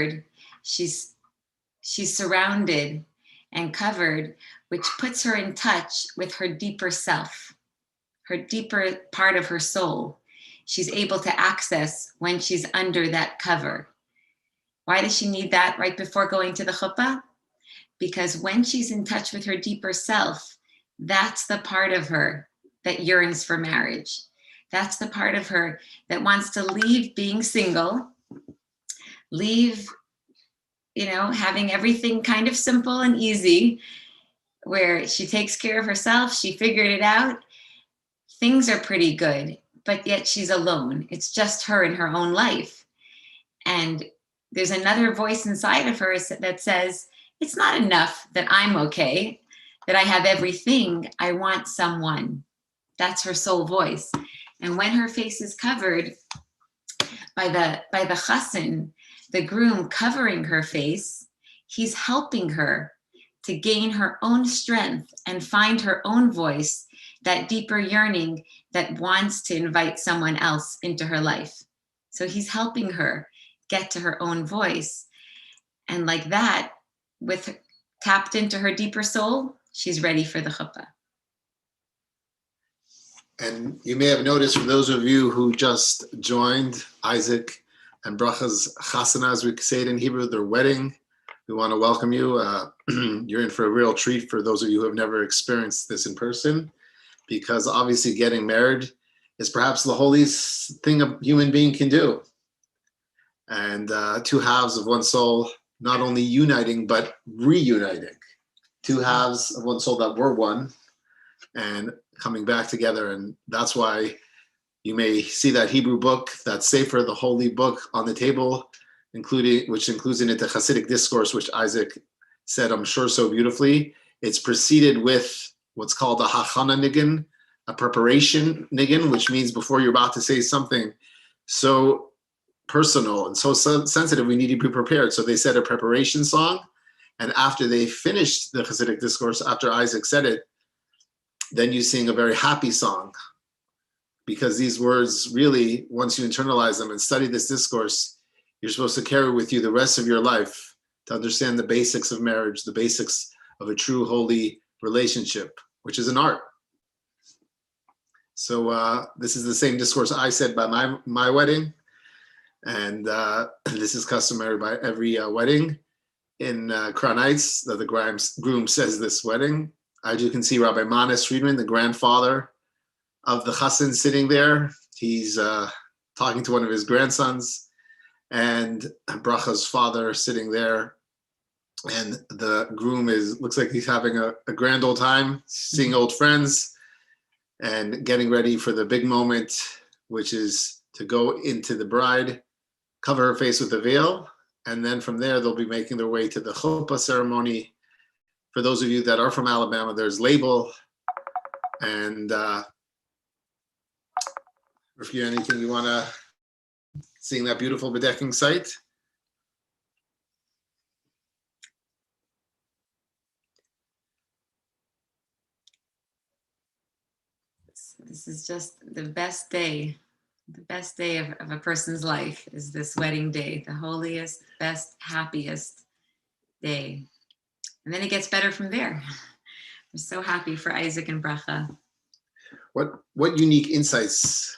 covered, she's surrounded and covered, which puts her in touch with her deeper self, her deeper part of her soul. She's able to access when she's under that cover. Why does she need that right before going to the chuppah? Because when she's in touch with her deeper self, that's the part of her that yearns for marriage. That's the part of her that wants to leave being single, leave, having everything kind of simple and easy, where she takes care of herself, she figured it out, things are pretty good, but yet she's alone. It's just her in her own life. And there's another voice inside of her that says, it's not enough that I'm okay, that I have everything. I want someone. That's her soul voice. And when her face is covered by the chassan, the groom covering her face, he's helping her to gain her own strength and find her own voice, that deeper yearning that wants to invite someone else into her life. So he's helping her get to her own voice. And like that, with tapped into her deeper soul, she's ready for the chuppah. And you may have noticed, for those of you who just joined Aizik and Bracha's chasana, as we say it in Hebrew, their wedding, we want to welcome you. You're in for a real treat for those of you who have never experienced this in person, because obviously getting married is perhaps the holiest thing a human being can do. And two halves of one soul, not only uniting, but reuniting. Two halves of one soul that were one and coming back together. And that's why you may see that Hebrew book, that Sefer, the holy book, on the table, which includes in it the Hasidic discourse, which Aizik said, I'm sure, so beautifully. It's preceded with what's called a hachana nigun, a preparation nigun, which means before you're about to say something so personal and so sensitive, we need to be prepared. So they said a preparation song. And after they finished the Hasidic discourse, after Aizik said it, then you sing a very happy song. Because these words really, once you internalize them and study this discourse, you're supposed to carry with you the rest of your life to understand the basics of marriage, the basics of a true holy relationship, which is an art. So this is the same discourse I said by my wedding. And this is customary by every wedding in Crown Heights, that the groom says this wedding. As you can see, Rabbi Manis Friedman, the grandfather of the chassan, sitting there. He's talking to one of his grandsons, and Bracha's father sitting there. And the groom looks like he's having a grand old time, seeing old friends and getting ready for the big moment, which is to go into the bride, cover her face with a veil, and then from there they'll be making their way to the chuppah ceremony. For those of you that are from Alabama, there's label, and if you have anything you want to sing that beautiful bedecking site. This is just the best day. The best day of a person's life is this wedding day, the holiest, best, happiest day. And then it gets better from there. I'm so happy for Aizik and Bracha. What unique insights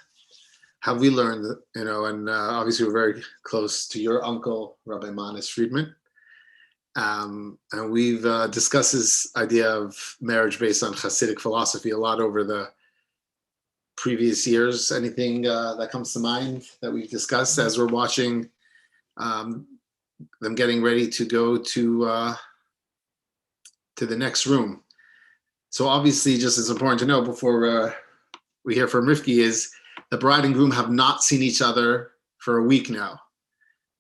have we learned, and obviously we're very close to your uncle, Rabbi Manis Friedman. And we've discussed this idea of marriage based on Hasidic philosophy a lot over the previous years. Anything that comes to mind that we've discussed as we're watching them getting ready to go to the next room? So obviously, just as important to know before we hear from Rivki, is the bride and groom have not seen each other for a week now,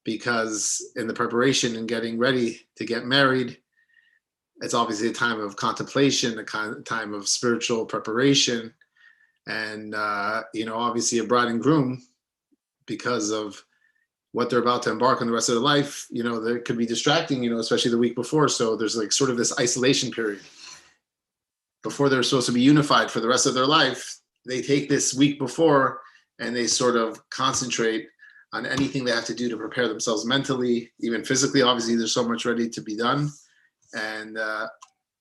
because in the preparation and getting ready to get married, it's obviously a time of contemplation, a time of spiritual preparation. And, obviously a bride and groom, because of what they're about to embark on the rest of their life, there could be distracting, especially the week before. So there's like sort of this isolation period before they're supposed to be unified for the rest of their life. They take this week before and they sort of concentrate on anything they have to do to prepare themselves mentally, even physically. Obviously, there's so much ready to be done. And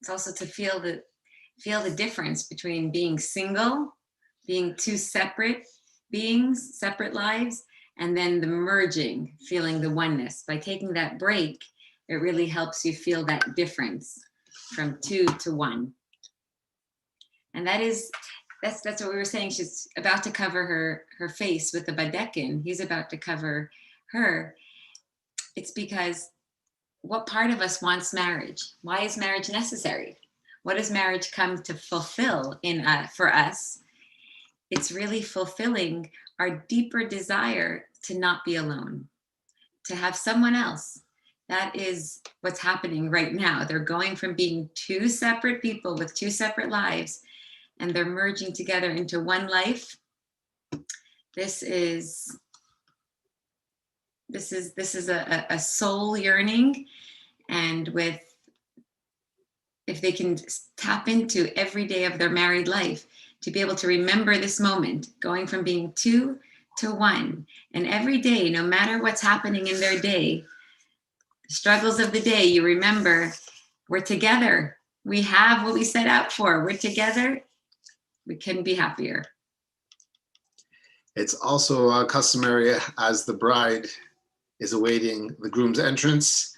it's also to feel the difference between being single, being two separate beings, separate lives, and then the merging, feeling the oneness. By taking that break, it really helps you feel that difference from two to one. And that's what we were saying. She's about to cover her face with the badekin. He's about to cover her. It's because what part of us wants marriage? Why is marriage necessary? What does marriage come to fulfill for us? It's really fulfilling our deeper desire to not be alone, to have someone else. That is what's happening right now. They're going from being two separate people with two separate lives, and they're merging together into one life. This is a soul yearning, and if they can tap into every day of their married life to be able to remember this moment, going from being two to one, and every day, no matter what's happening in their day, the struggles of the day, you remember we're together. We have what we set out for. We're together. We couldn't be happier. It's also customary, as the bride is awaiting the groom's entrance,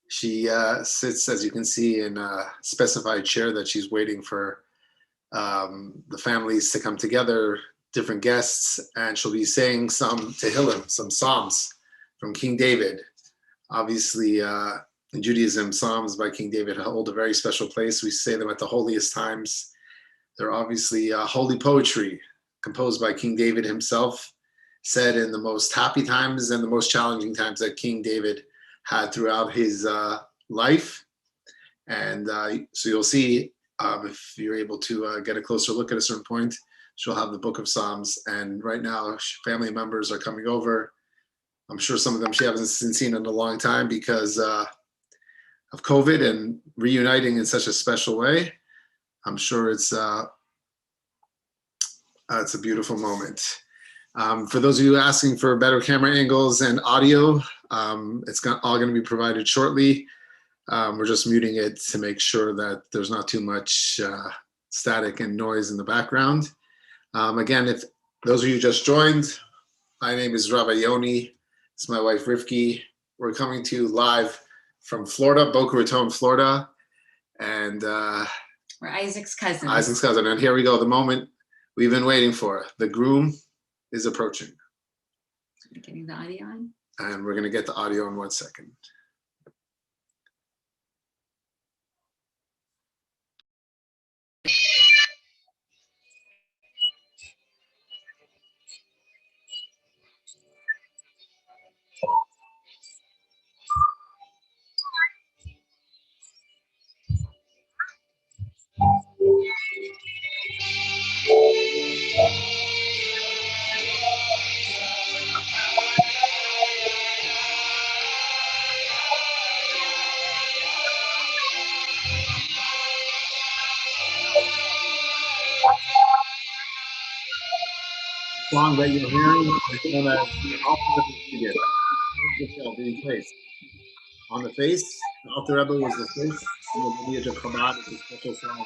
she sits, as you can see, in a specified chair that she's waiting for the families to come together, different guests, and she'll be saying some Tehillim, some Psalms from King David. Obviously, in Judaism, Psalms by King David hold a very special place. We say them at the holiest times. They're obviously holy poetry composed by King David himself, said in the most happy times and the most challenging times that King David had throughout his life. And so you'll see, if you're able to get a closer look at a certain point, she'll have the book of Psalms. And right now, family members are coming over. I'm sure some of them she hasn't seen in a long time because of COVID, and reuniting in such a special way. I'm sure it's a beautiful moment. For those of you asking for better camera angles and audio, it's all going to be provided shortly. We're just muting it to make sure that there's not too much static and noise in the background. Again, if those of you just joined, my name is Rabbi Yoni. It's my wife, Rivki. We're coming to you live from Florida, Boca Raton, Florida. And we're Isaac's cousin. Isaac's cousin. And here we go, the moment we've been waiting for. The groom is approaching. Getting the audio on? And we're going to get the audio in 1 second. Song that you're hearing is known as the Alter Rebbe together. Being placed on the face. The Alter Rebbe was the face in the lineage of Chabad. It's a special song,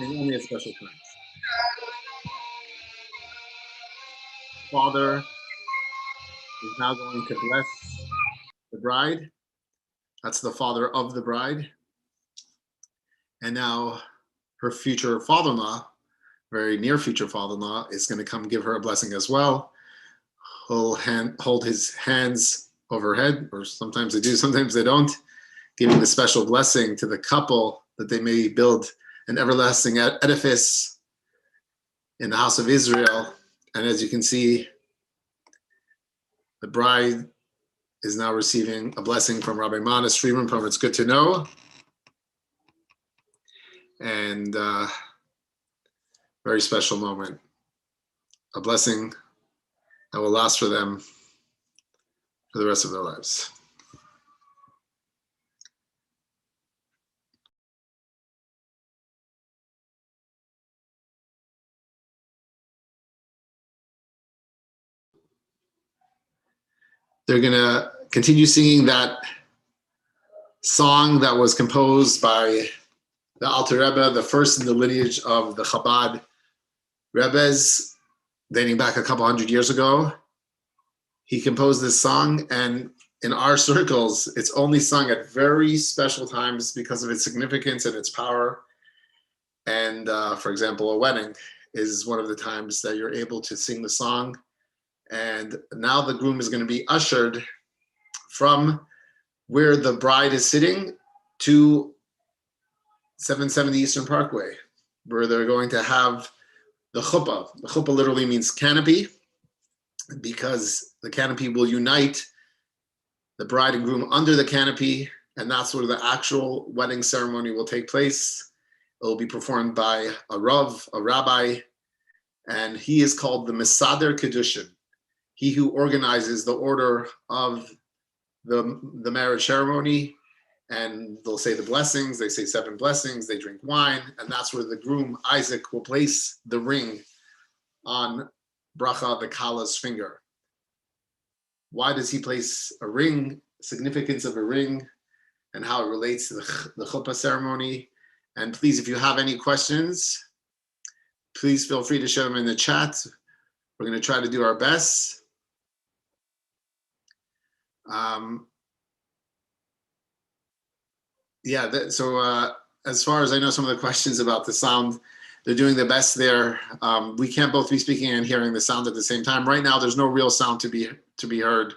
and only at special times. Father is now going to bless the bride. That's the father of the bride. And now her future father-in-law, very near future father-in-law, is going to come give her a blessing as well. He'll hold his hands over her head, or sometimes they do, sometimes they don't, giving the special blessing to the couple that they may build an everlasting edifice in the house of Israel. And as you can see, the bride is now receiving a blessing from Rabbi Manis Friedman from It's Good to Know. And very special moment, a blessing that will last for them for the rest of their lives. They're going to continue singing that song that was composed by the Alter Rebbe, the first in the lineage of the Chabad Rebbes, dating back a couple hundred years ago. He composed this song, and in our circles, it's only sung at very special times because of its significance and its power. And for example, a wedding is one of the times that you're able to sing the song. And now the groom is going to be ushered from where the bride is sitting to 770 Eastern Parkway, where they're going to have the chuppah. The chuppah literally means canopy, because the canopy will unite the bride and groom under the canopy, and that's where the actual wedding ceremony will take place. It will be performed by a rav, a rabbi, and he is called the Mesader Kedushin, he who organizes the order of the marriage ceremony. And they'll say the blessings, they say 7 blessings, they drink wine, and that's where the groom, Aizik, will place the ring on Bracha, the Kala's finger. Why does he place a ring, significance of a ring, and how it relates to the chuppah ceremony? And please, if you have any questions, please feel free to share them in the chat. We're going to try to do our best. As far as I know, some of the questions about the sound, they're doing the best there. We can't both be speaking and hearing the sound at the same time. Right now, there's no real sound to be heard,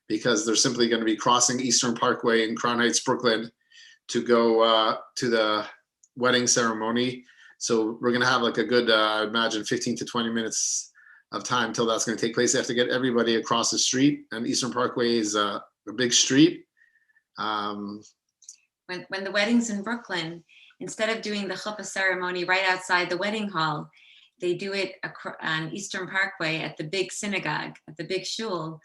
because they're simply going to be crossing Eastern Parkway in Crown Heights, Brooklyn, to go to the wedding ceremony. So we're going to have like a good, I imagine, 15 to 20 minutes of time till that's going to take place. They have to get everybody across the street, and Eastern Parkway is a big street. When the wedding's in Brooklyn, instead of doing the chuppah ceremony right outside the wedding hall, they do it on Eastern Parkway at the big synagogue, at the big shul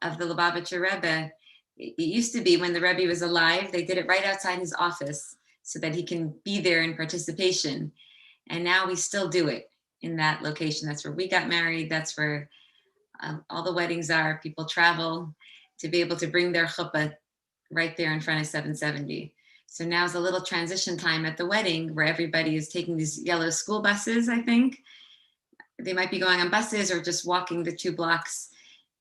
of the Lubavitcher Rebbe. It used to be, when the Rebbe was alive, they did it right outside his office so that he can be there in participation. And now we still do it in that location. That's where we got married. That's where all the weddings are. People travel to be able to bring their chuppah right there in front of 770. So now's a little transition time at the wedding where everybody is taking these yellow school buses, I think. They might be going on buses or just walking the 2 blocks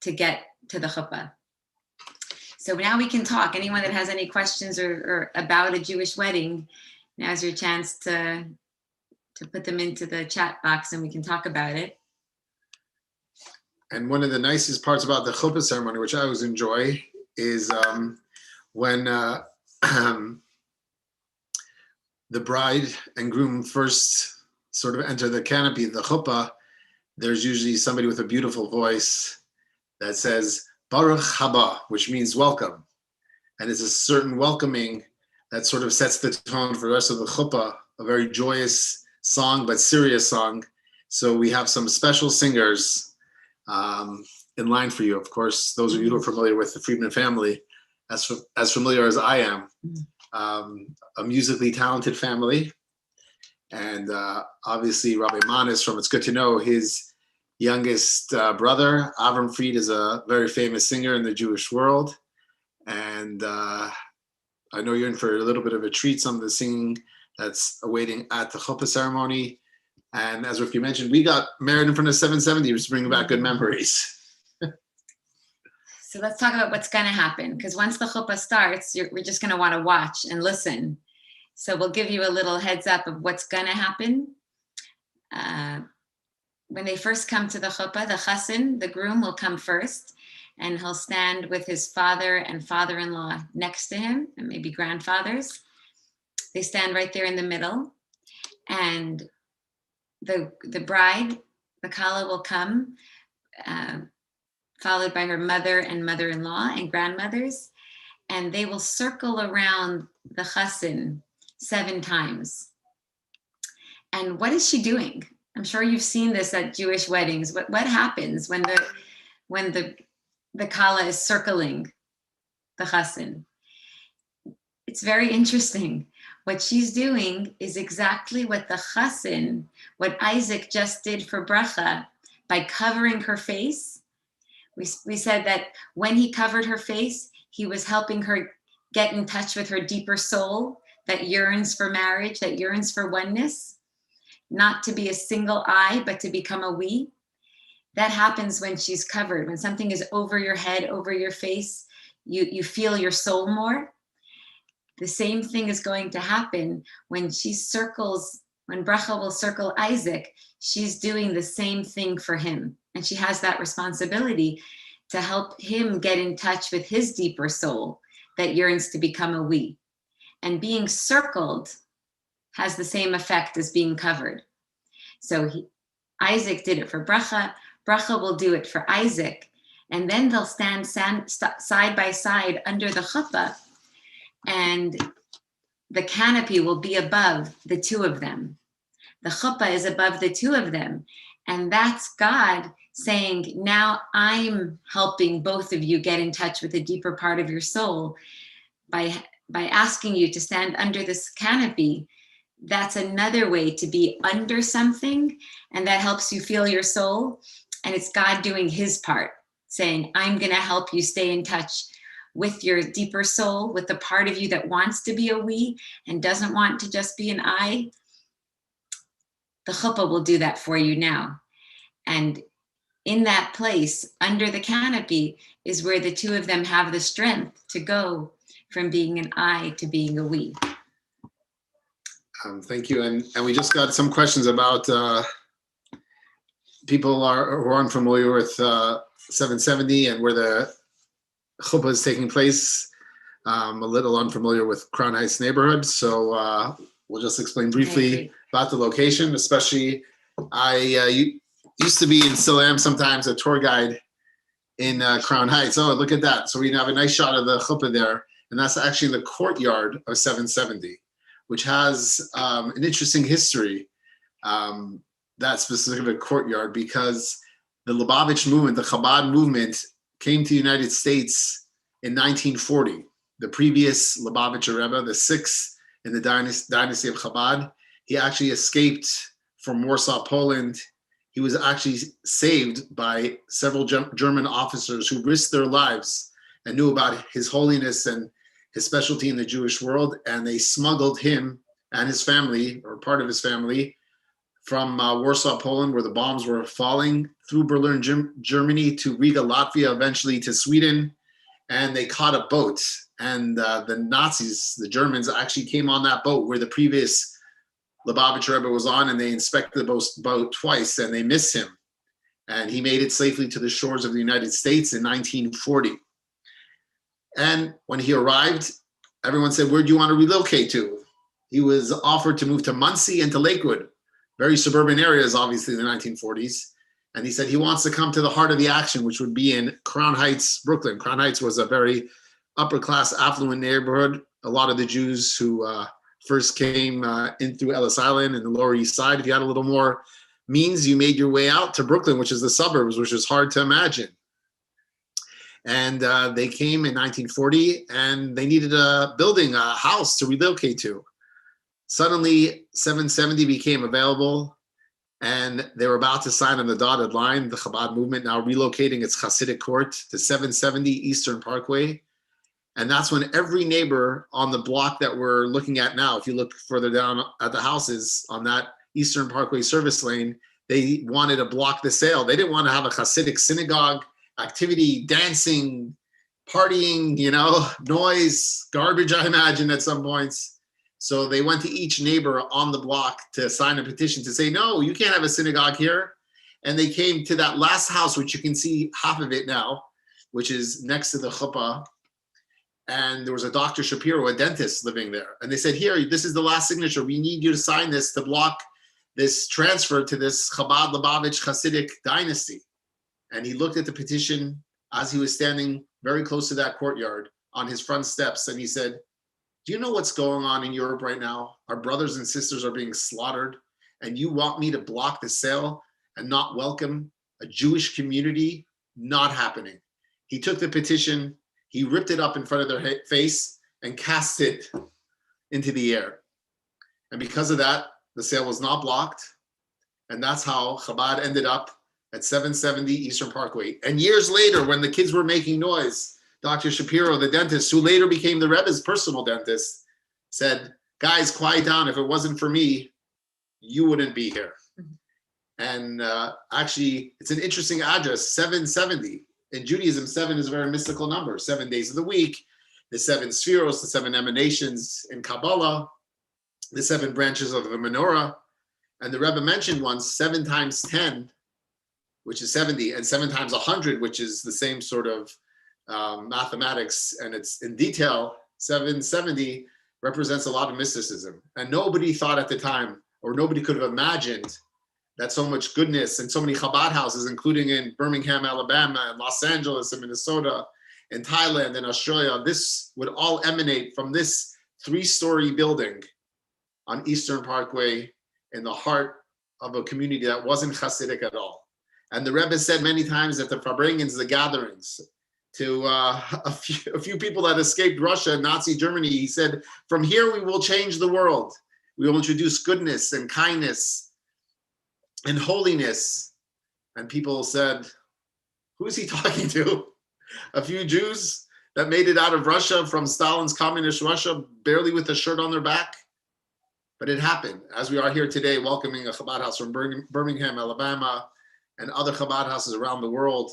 to get to the chuppah. So now we can talk. Anyone that has any questions or about a Jewish wedding, now's your chance to put them into the chat box and we can talk about it. And one of the nicest parts about the chuppah ceremony, which I always enjoy, is when the bride and groom first sort of enter the canopy, the chuppah, there's usually somebody with a beautiful voice that says, Baruch haba, which means welcome. And it's a certain welcoming that sort of sets the tone for the rest of the chuppah, a very joyous song, but serious song. So we have some special singers in line for you. Of course, those of you who are familiar with the Friedman family, as familiar as I am, a musically talented family. And obviously Rabbi Manis, from It's Good to Know, his youngest brother, Avram Fried, is a very famous singer in the Jewish world. And I know you're in for a little bit of a treat, some of the singing that's awaiting at the chuppah ceremony. And as Ricky mentioned, we got married in front of 770, which is bringing back good memories. So let's talk about what's going to happen, because once the chuppah starts, we're just going to want to watch and listen. So we'll give you a little heads up of what's going to happen. When they first come to the chuppah, the chassan, the groom, will come first, and he'll stand with his father and father-in-law next to him, and maybe grandfathers. They stand right there in the middle, and the bride, the kala, will come, followed by her mother and mother-in-law and grandmothers, and they will circle around the chassan 7 times. And what is she doing? I'm sure you've seen this at Jewish weddings. What happens when the kala is circling the chassan? It's very interesting. What she's doing is exactly what the chassan, what Aizik just did for Bracha, by covering her face. We said that when he covered her face, he was helping her get in touch with her deeper soul that yearns for marriage, that yearns for oneness, not to be a single I, but to become a we. That happens when she's covered. When something is over your head, over your face, you feel your soul more. The same thing is going to happen when she circles, when Bracha will circle Aizik, she's doing the same thing for him. And she has that responsibility to help him get in touch with his deeper soul that yearns to become a we. And being circled has the same effect as being covered. So Aizik did it for Bracha. Bracha will do it for Aizik. And then they'll stand side by side under the chuppah, and the canopy will be above the two of them. The chuppah is above the two of them. And that's God saying, now I'm helping both of you get in touch with a deeper part of your soul by asking you to stand under this canopy. That's another way to be under something, and that helps you feel your soul. And it's God doing his part, saying, I'm going to help you stay in touch with your deeper soul, with the part of you that wants to be a we and doesn't want to just be an I. The chuppah will do that for you now. And in that place, under the canopy, is where the two of them have the strength to go from being an I to being a we. Thank you. And we just got some questions about people who are unfamiliar with 770 and where the chuppah is taking place. A little unfamiliar with Crown Heights neighborhood. So we'll just explain briefly about the location. Especially, I used to be and still am sometimes a tour guide in Crown Heights. Oh, look at that. So we have a nice shot of the chuppah there. And that's actually the courtyard of 770. Which has an interesting history, that specific courtyard, because the Lubavitch movement, the Chabad movement, came to the United States in 1940. The previous Lubavitcher Rebbe, the sixth in the dynasty of Chabad, he actually escaped from Warsaw, Poland. He was actually saved by several German officers who risked their lives and knew about his holiness and his specialty in the Jewish world, and they smuggled him and his family, or part of his family, from Warsaw, Poland, where the bombs were falling, through Berlin, Germany, to Riga, Latvia, eventually to Sweden, and they caught a boat. And the Nazis, the Germans, actually came on that boat where the previous Lubavitcher Rebbe was on, and they inspected the boat twice, and they missed him. And he made it safely to the shores of the United States in 1940. And when he arrived, everyone said, where do you want to relocate to? He was offered to move to Muncie and to Lakewood, very suburban areas, obviously, in the 1940s. And he said he wants to come to the heart of the action, which would be in Crown Heights, Brooklyn. Crown Heights was a very upper-class, affluent neighborhood. A lot of the Jews who first came in through Ellis Island and the Lower East Side, if you had a little more means, you made your way out to Brooklyn, which is the suburbs, which is hard to imagine. And they came in 1940, and they needed a building, a house to relocate to. Suddenly, 770 became available, and they were about to sign on the dotted line. The Chabad movement now relocating its Hasidic court to 770 Eastern Parkway. And that's when every neighbor on the block that we're looking at now, if you look further down at the houses on that Eastern Parkway service lane, they wanted to block the sale. They didn't want to have a Hasidic synagogue, activity, dancing, partying, noise, garbage, I imagine, at some points. So they went to each neighbor on the block to sign a petition to say, no, you can't have a synagogue here. And they came to that last house, which you can see half of it now, which is next to the chuppah. And there was a Dr. Shapiro, a dentist, living there. And they said, here, this is the last signature. We need you to sign this to block this transfer to this Chabad Lubavitch Hasidic dynasty. And he looked at the petition as he was standing very close to that courtyard on his front steps. And he said, do you know what's going on in Europe right now? Our brothers and sisters are being slaughtered. And you want me to block the sale and not welcome a Jewish community? Not happening. He took the petition, he ripped it up in front of their face and cast it into the air. And because of that, the sale was not blocked. And that's how Chabad ended up at 770 Eastern Parkway. And years later, when the kids were making noise, Dr. Shapiro, the dentist, who later became the Rebbe's personal dentist, said, guys, quiet down. If it wasn't for me, you wouldn't be here. And actually, it's an interesting address, 770. In Judaism, 7 is a very mystical number. 7 days of the week, the 7 spheros, the 7 emanations in Kabbalah, the 7 branches of the menorah. And the Rebbe mentioned once 7 times 10, which is 70, and 7 times 100, which is the same sort of mathematics, and it's in detail. 770 represents a lot of mysticism. And nobody thought at the time, or nobody could have imagined, that so much goodness and so many Chabad houses, including in Birmingham, Alabama, and Los Angeles, and Minnesota, and Thailand, and Australia, this would all emanate from this 3-story building on Eastern Parkway in the heart of a community that wasn't Hasidic at all. And the Rebbe said many times at the Farbrengens, the gatherings, to a few people that escaped Russia and Nazi Germany, he said, from here we will change the world. We will introduce goodness and kindness and holiness. And people said, who is he talking to? A few Jews that made it out of Russia from Stalin's communist Russia, barely with a shirt on their back. But it happened, as we are here today, welcoming a Chabad house from Birmingham, Alabama, and other Chabad houses around the world.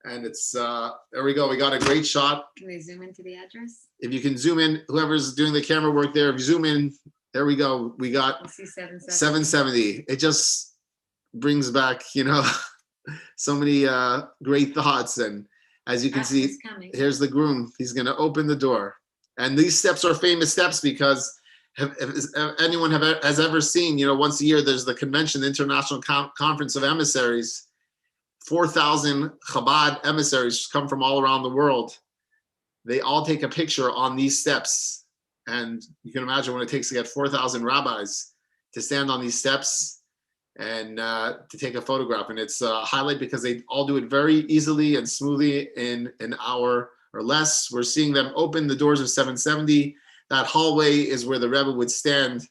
And it's, there we go. We got a great shot. Can they zoom into the address? If you can zoom in, whoever's doing the camera work there, if you zoom in, there we go. We got 770. It just brings back, so many great thoughts. And as you can see, here's the groom. He's going to open the door. And these steps are famous steps because if anyone has ever seen, once a year, there's the convention, the International Conference of Emissaries. 4,000 Chabad emissaries come from all around the world. They all take a picture on these steps. And you can imagine what it takes to get 4,000 rabbis to stand on these steps and to take a photograph. And it's a highlight because they all do it very easily and smoothly in an hour or less. We're seeing them open the doors of 770. That hallway is where the Rebbe would stand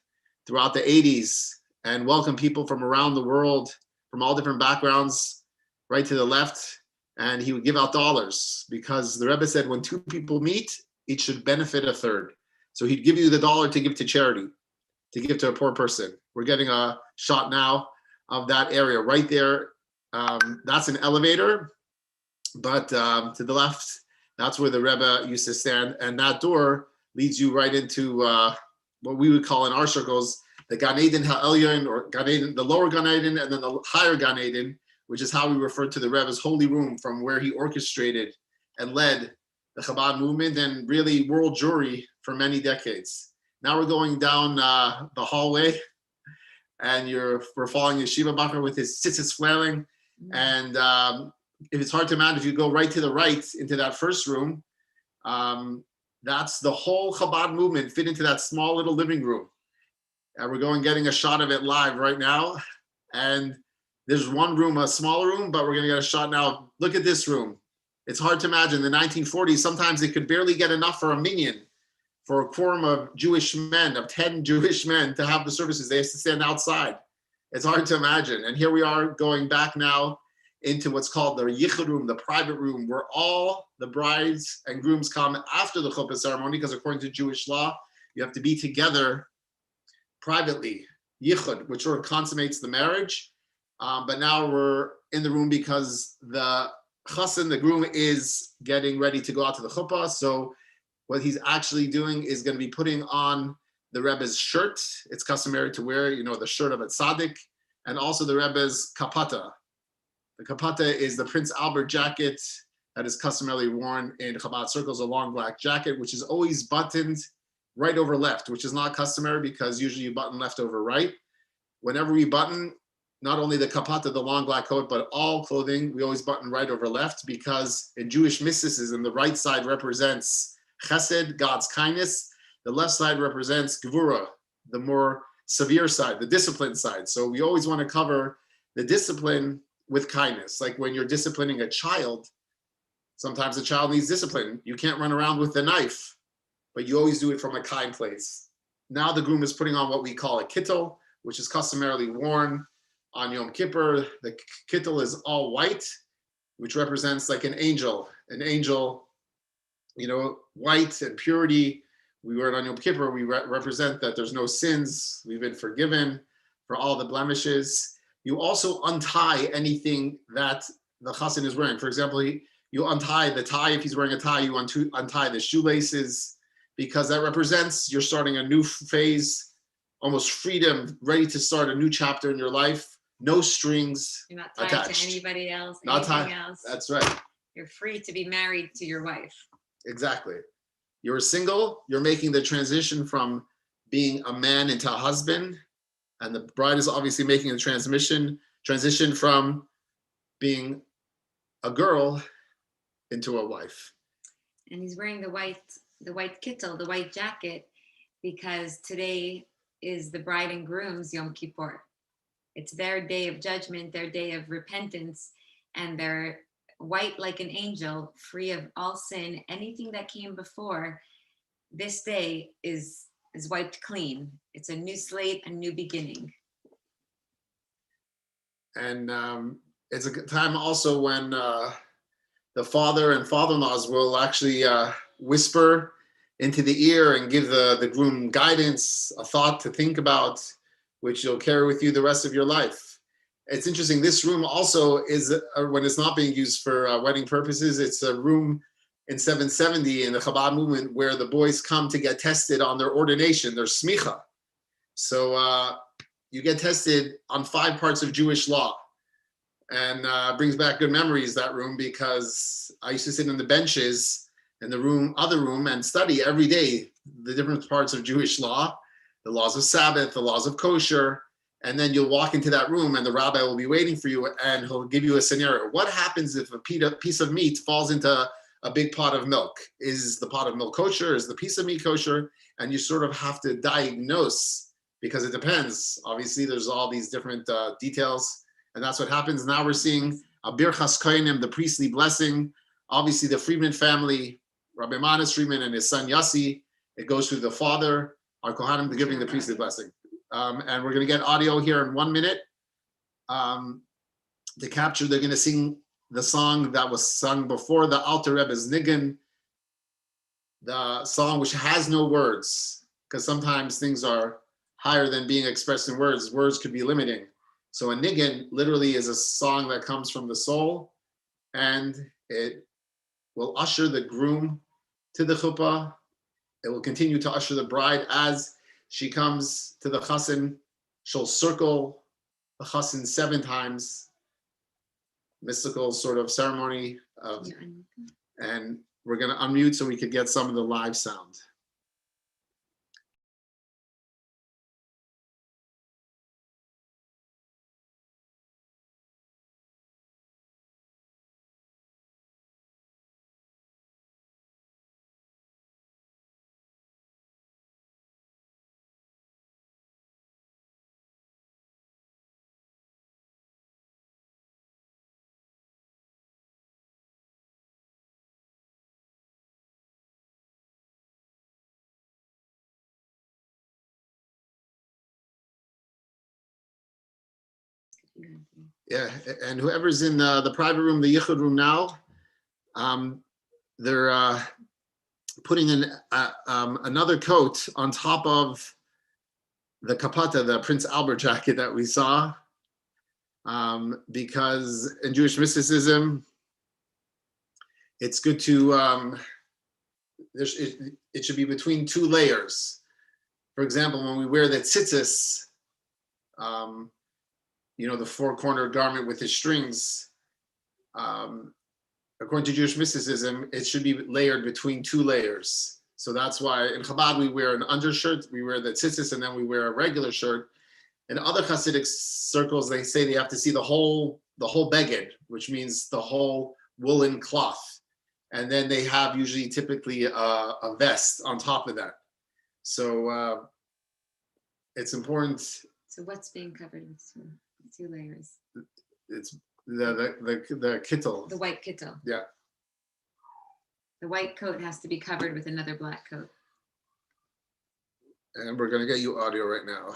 throughout the 80s and welcome people from around the world, from all different backgrounds, right to the left. And he would give out dollars because the Rebbe said when 2 people meet, each should benefit a third. So he'd give you the dollar to give to charity, to give to a poor person. We're getting a shot now of that area right there. That's an elevator, but to the left, that's where the Rebbe used to stand. And that door leads you right into what we would call in our circles, the Gan Eden Ha'elyon, or Gan Eden, the lower Gan Eden, and then the higher Gan Eden, which is how we refer to the Rebbe's holy room, from where he orchestrated and led the Chabad movement and really world Jewry for many decades. Now we're going down the hallway, and we're following Yeshiva Bacher with his tzitzis flailing. And if it's hard to imagine, if you go right to the right into that first room, that's the whole Chabad movement fit into that small little living room. And we're getting a shot of it live right now. And there's one room, a smaller room, but we're going to get a shot now. Look at this room. It's hard to imagine. In the 1940s, sometimes they could barely get enough for a minyan, for a quorum of Jewish men, of 10 Jewish men to have the services. They used to stand outside. It's hard to imagine. And here we are going back now into what's called the yichud room, the private room, where all the brides and grooms come after the chuppah ceremony, because according to Jewish law, you have to be together privately, yichud, which sort of consummates the marriage. But now we're in the room because the chassan, the groom, is getting ready to go out to the chuppah. So what he's actually doing is going to be putting on the Rebbe's shirt. It's customary to wear, the shirt of a tzaddik, and also the Rebbe's kapata. The kapata is the Prince Albert jacket that is customarily worn in Chabad circles, a long black jacket, which is always buttoned right over left, which is not customary because usually you button left over right. Whenever we button, not only the kapata, the long black coat, but all clothing, we always button right over left, because in Jewish mysticism, the right side represents chesed, God's kindness. The left side represents gevura, the more severe side, the disciplined side. So we always want to cover the discipline with kindness. Like when you're disciplining a child, sometimes a child needs discipline. You can't run around with the knife, but you always do it from a kind place. Now the groom is putting on what we call a kittel, which is customarily worn On Yom Kippur, the kittel is all white, which represents like an angel, white and purity. We wear it on Yom Kippur. We represent that there's no sins. We've been forgiven for all the blemishes. You also untie anything that the chassan is wearing. For example, you untie the tie. If he's wearing a tie, you untie the shoelaces, because that represents you're starting a new phase, almost freedom, ready to start a new chapter in your life. No strings You're not tied attached. to anybody else, not anything tied. else. That's right. You're free to be married to your wife. Exactly. You're single, you're making the transition from being a man into a husband, and the bride is obviously making the transition from being a girl into a wife. And he's wearing the white kittel, the white jacket, because today is the bride and groom's Yom Kippur. It's their day of judgment, their day of repentance, and they're white like an angel, free of all sin. Anything that came before this day is wiped clean. It's a new slate, a new beginning. And it's a good time also when the father and father-in-laws will actually whisper into the ear and give the groom guidance, a thought to think about, which you'll carry with you the rest of your life. It's interesting. This room also is, when it's not being used for wedding purposes, it's a room in 770 in the Chabad movement where the boys come to get tested on their ordination, their smicha. So you get tested on 5 parts of Jewish law, and brings back good memories, that room, because I used to sit in the benches in the other room and study every day the different parts of Jewish law, the laws of Sabbath, the laws of kosher. And then you'll walk into that room and the rabbi will be waiting for you and he'll give you a scenario. What happens if a piece of meat falls into a big pot of milk? Is the pot of milk kosher? Is the piece of meat kosher? And you sort of have to diagnose, because it depends. Obviously, there's all these different details. And that's what happens. Now we're seeing a birchas kohanim, the priestly blessing. Obviously, the Friedman family, Rabbi Manis Friedman and his son Yossi, it goes through the father, our kohanim, giving the priestly blessing. And we're going to get audio here in 1 minute. To capture, they're going to sing the song that was sung before the Alter Rebbe's Nigun, the song which has no words, because sometimes things are higher than being expressed in words. Words could be limiting. So a Nigun literally is a song that comes from the soul, and it will usher the groom to the chuppah. It will continue to usher the bride as she comes to the chassan. She'll circle the chassan 7 times, mystical sort of ceremony. And we're going to unmute so we could get some of the live sound. Yeah, and whoever's in the private room, the yichud room now, they're putting in another coat on top of the kapata, the Prince Albert jacket that we saw, because in Jewish mysticism, it's good to, it should be between 2 layers. For example, when we wear the tzitzis, the 4-cornered garment with the strings, according to Jewish mysticism, it should be layered between 2 layers. So that's why in Chabad we wear an undershirt, we wear the tzitzis, and then we wear a regular shirt. In other Hasidic circles, they say they have to see the whole beged, which means the whole woolen cloth. And then they have typically a vest on top of that. So it's important. So what's being covered in 2 layers? It's the kittel. The white kittel. Yeah. The white coat has to be covered with another black coat. And we're going to get you audio right now.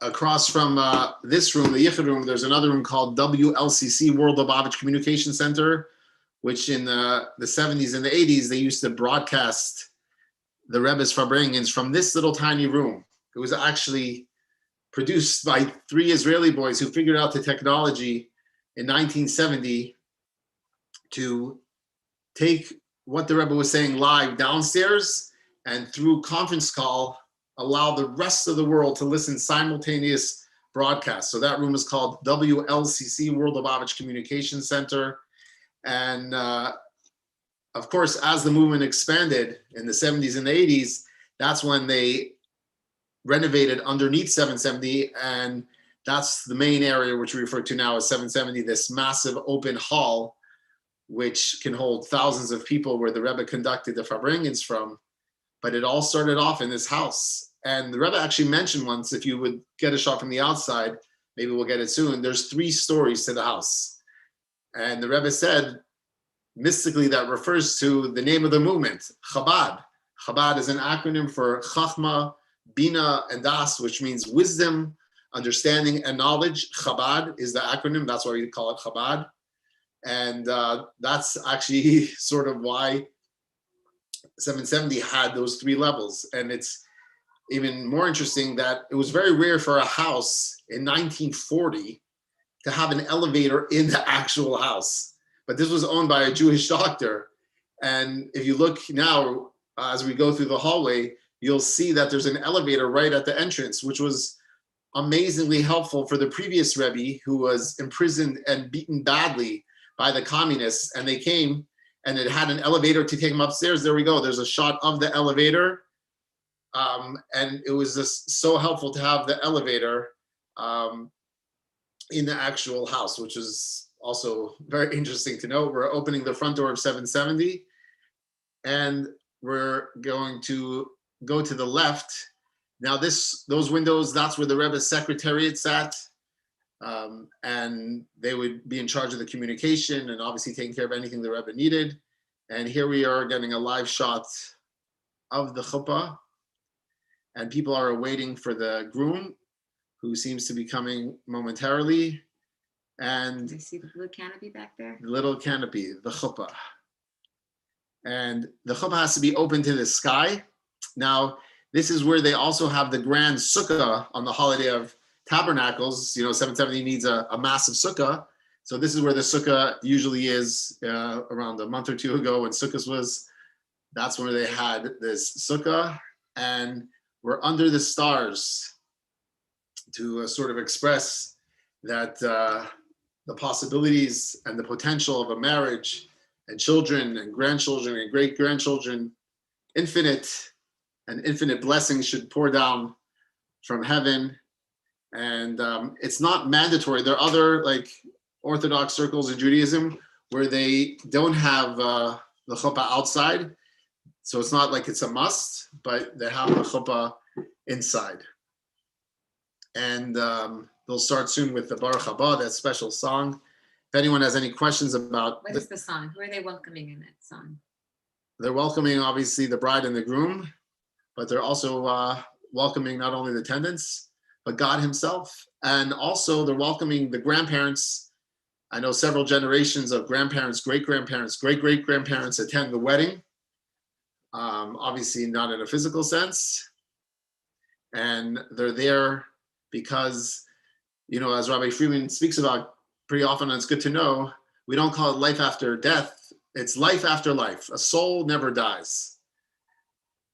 Across from this room, the Yichud room, there's another room called WLCC, World Lubavitch Communication Center, which in the 70s and the 80s, they used to broadcast the Rebbe's Farbrengens from this little tiny room. It was actually produced by 3 Israeli boys who figured out the technology in 1970 to take what the Rebbe was saying live downstairs and through conference call, allow the rest of the world to listen simultaneous broadcasts. So that room is called WLCC, World Lubavitch Communication Center. And of course, as the movement expanded in the 70s and the 80s, that's when they renovated underneath 770. And that's the main area which we refer to now as 770, this massive open hall, which can hold thousands of people where the Rebbe conducted the Farbrengens from. But it all started off in this house. And the Rebbe actually mentioned once, if you would get a shot from the outside, maybe we'll get it soon, there's 3 stories to the house. And the Rebbe said, mystically, that refers to the name of the movement, Chabad. Chabad is an acronym for Chachma, Bina, and Das, which means wisdom, understanding, and knowledge. Chabad is the acronym. That's why we call it Chabad. And that's actually sort of why 770 had those 3 levels. And it's even more interesting that it was very rare for a house in 1940 to have an elevator in the actual house. But this was owned by a Jewish doctor. And if you look now, as we go through the hallway, you'll see that there's an elevator right at the entrance, which was amazingly helpful for the previous Rebbe, who was imprisoned and beaten badly by the communists. And they came and it had an elevator to take him upstairs. There we go. There's a shot of the elevator. And it was just so helpful to have the elevator in the actual house, which is also very interesting to know. We're opening the front door of 770, and we're going to go to the left. Now those windows, that's where the Rebbe's secretariat sat, and they would be in charge of the communication and obviously taking care of anything the Rebbe needed. And here we are getting a live shot of the chuppah, and people are waiting for the groom, who seems to be coming momentarily. And I see the blue canopy back there. The little canopy, the chuppah. And the chuppah has to be open to the sky. Now, this is where they also have the grand sukkah on the holiday of tabernacles. 770 needs a massive sukkah. So this is where the sukkah usually is around a month or 2 ago when Sukkot was. That's where they had this sukkah. And we're under the stars to sort of express that the possibilities and the potential of a marriage and children and grandchildren and great-grandchildren, infinite blessings should pour down from heaven. And it's not mandatory. There are other Orthodox circles in Judaism where they don't have the chuppah outside. So it's not like it's a must, but they have the chuppah inside. And they'll start soon with the Baruch Haba, that special song. If anyone has any questions about... What is the song? Who are they welcoming in that song? They're welcoming, obviously, the bride and the groom, but they're also welcoming not only the attendants, but God himself. And also they're welcoming the grandparents. I know several generations of grandparents, great-grandparents, great-great-grandparents attend the wedding. Obviously not in a physical sense. And they're there because, as Rabbi Friedman speaks about pretty often, and it's good to know, we don't call it life after death. It's life after life. A soul never dies.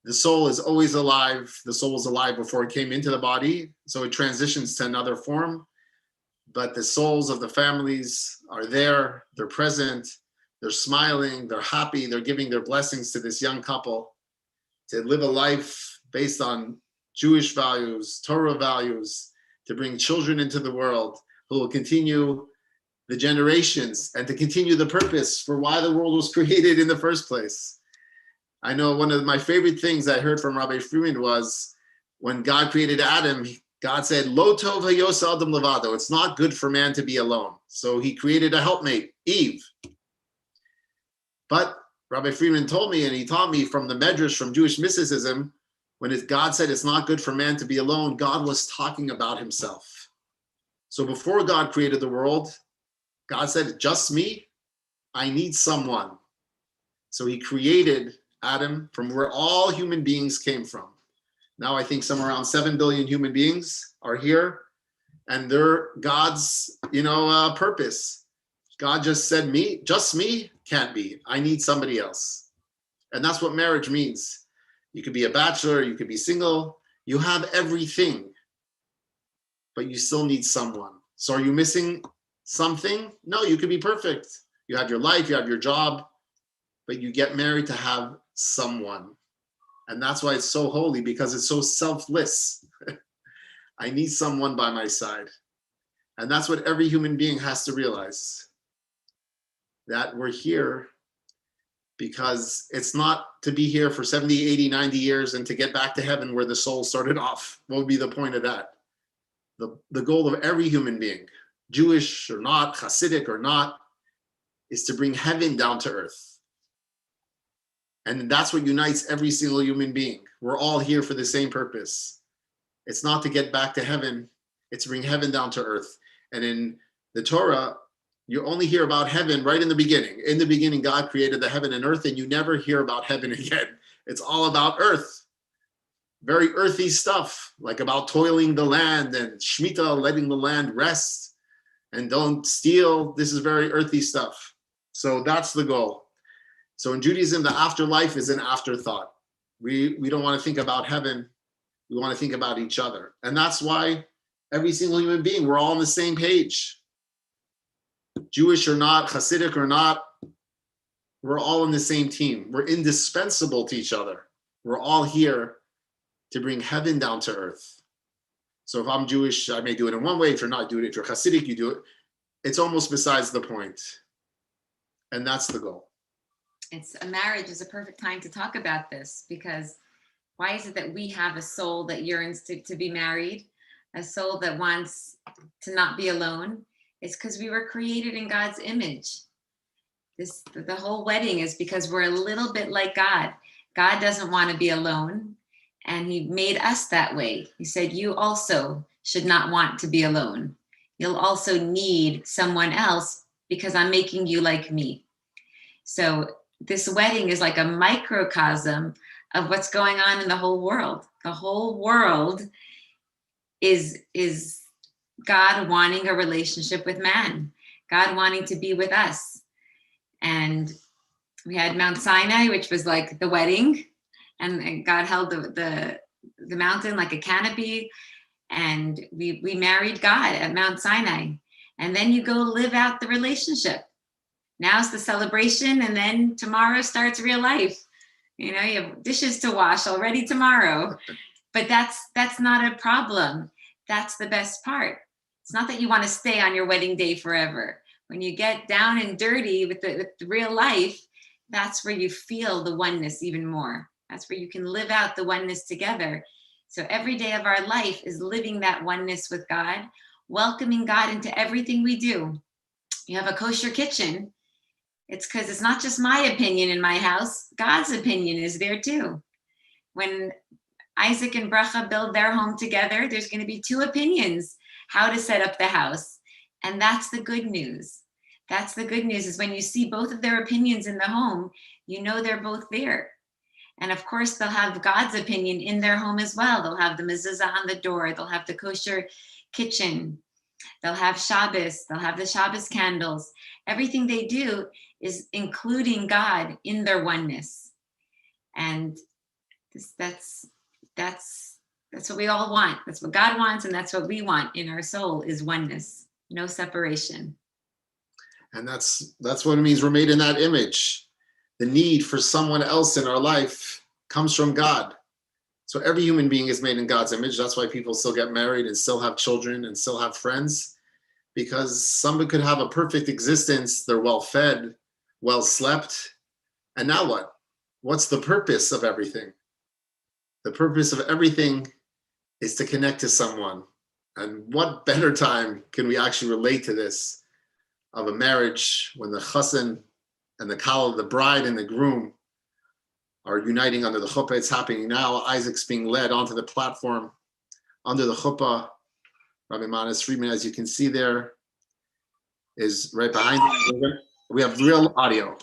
The soul is always alive. The soul was alive before it came into the body, so it transitions to another form. But the souls of the families are there. They're present. They're smiling. They're happy. They're giving their blessings to this young couple to live a life based on Jewish values, Torah values, to bring children into the world who will continue the generations and to continue the purpose for why the world was created in the first place. I know one of my favorite things I heard from Rabbi Friedman was when God created Adam, God said, Lo tov hayos adam levado. It's not good for man to be alone. So he created a helpmate, Eve. But Rabbi Friedman told me, and he taught me from the Medrash, from Jewish mysticism, When God said it's not good for man to be alone, God was talking about himself. So before God created the world, God said, just me, I need someone. So he created Adam from where all human beings came from. Now I think somewhere around 7 billion human beings are here, and they're God's, purpose. God just said just me can't be. I need somebody else. And that's what marriage means. You could be a bachelor, you could be single, you have everything, but you still need someone. So are you missing something? No, you could be perfect. You have your life, you have your job, but you get married to have someone. And that's why it's so holy, because it's so selfless. I need someone by my side. And that's what every human being has to realize, that we're here because it's not to be here for 70, 80, 90 years and to get back to heaven where the soul started off. What would be the point of that? The goal of every human being, Jewish or not, Hasidic or not, is to bring heaven down to earth. And that's what unites every single human being. We're all here for the same purpose. It's not to get back to heaven, it's to bring heaven down to earth. And in the Torah, you only hear about heaven right in the beginning. In the beginning, God created the heaven and earth, and you never hear about heaven again. It's all about earth. Very earthy stuff, like about toiling the land and Shemitah, letting the land rest, and don't steal. This is very earthy stuff. So that's the goal. So in Judaism, the afterlife is an afterthought. We don't want to think about heaven. We want to think about each other. And that's why every single human being, we're all on the same page. Jewish or not, Hasidic or not, we're all on the same team. We're indispensable to each other. We're all here to bring heaven down to earth. So if I'm Jewish, I may do it in one way. If you're not doing it, if you're Hasidic, you do it. It's almost besides the point. And that's the goal. A marriage is a perfect time to talk about this, because why is it that we have a soul that yearns to be married, a soul that wants to not be alone? It's because we were created in God's image. The whole wedding is because we're a little bit like God. God doesn't want to be alone, and he made us that way. He said, you also should not want to be alone. You'll also need someone else because I'm making you like me. So this wedding is like a microcosm of what's going on in the whole world. The whole world is God wanting a relationship with man, God wanting to be with us. And we had Mount Sinai, which was like the wedding, and God held the mountain like a canopy, and we married God at Mount Sinai. And then you go live out the relationship. Now's the celebration, and then tomorrow starts real life. You have dishes to wash already tomorrow. But that's not a problem. That's the best part. It's not that you want to stay on your wedding day forever. When you get down and dirty with the real life, that's where you feel the oneness even more. That's where you can live out the oneness together. So every day of our life is living that oneness with God, welcoming God into everything we do. You have a kosher kitchen. It's because it's not just my opinion in my house. God's opinion is there too. When Aizik and Bracha build their home together, there's going to be two opinions how to set up the house. And that's the good news. That's the good news, is when you see both of their opinions in the home, you know they're both there. And of course, they'll have God's opinion in their home as well. They'll have the mezuzah on the door. They'll have the kosher kitchen. They'll have Shabbos. They'll have the Shabbos candles. Everything they do is including God in their oneness. And that's what we all want. That's what God wants, and that's what we want in our soul, is oneness, no separation. And that's what it means. We're made in that image. The need for someone else in our life comes from God. So every human being is made in God's image. That's why people still get married and still have children and still have friends, because somebody could have a perfect existence. They're well fed, well slept. And now what? What's the purpose of everything? The purpose of everything is to connect to someone. And what better time can we actually relate to this of a marriage when the chassan and the kala, the bride and the groom, are uniting under the chuppah. It's happening now. Aizik's being led onto the platform under the chuppah. Rabbi Manis Friedman, as you can see there, is right behind him. We have real audio.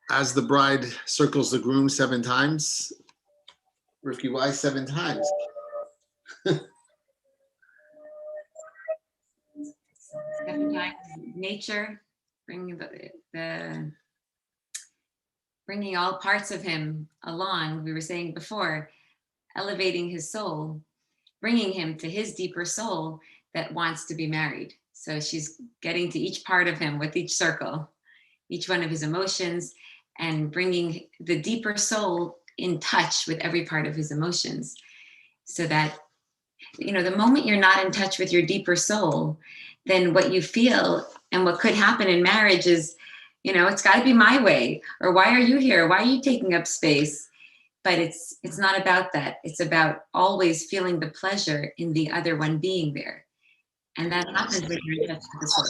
As the bride circles the groom 7 times, Rifki, why 7 times? Nature, bringing bringing all parts of him along. We were saying before, elevating his soul, bringing him to his deeper soul that wants to be married. So she's getting to each part of him with each circle, each one of his emotions, and bringing the deeper soul in touch with every part of his emotions, so that, you know, the moment you're not in touch with your deeper soul, then what you feel and what could happen in marriage is, you know, it's got to be my way, or why are you here? Why are you taking up space? But it's not about that. It's about always feeling the pleasure in the other one being there. And that happens when you're in touch with the soul.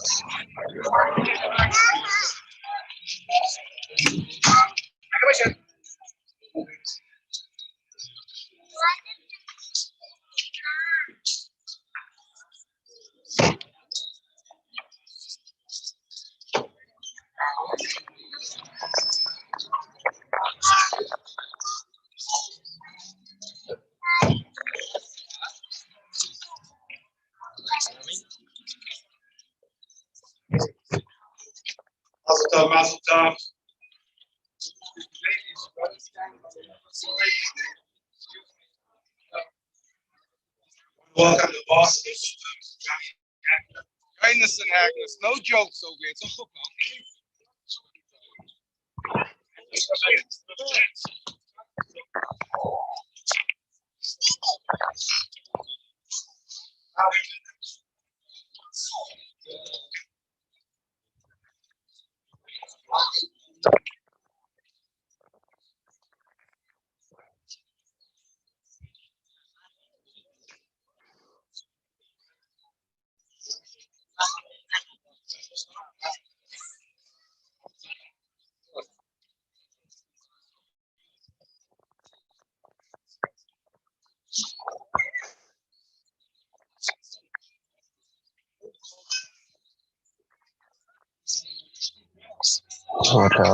Mazel tov. Welcome to Boston. Kindness and Agnes, no jokes over here. It's a chuppah,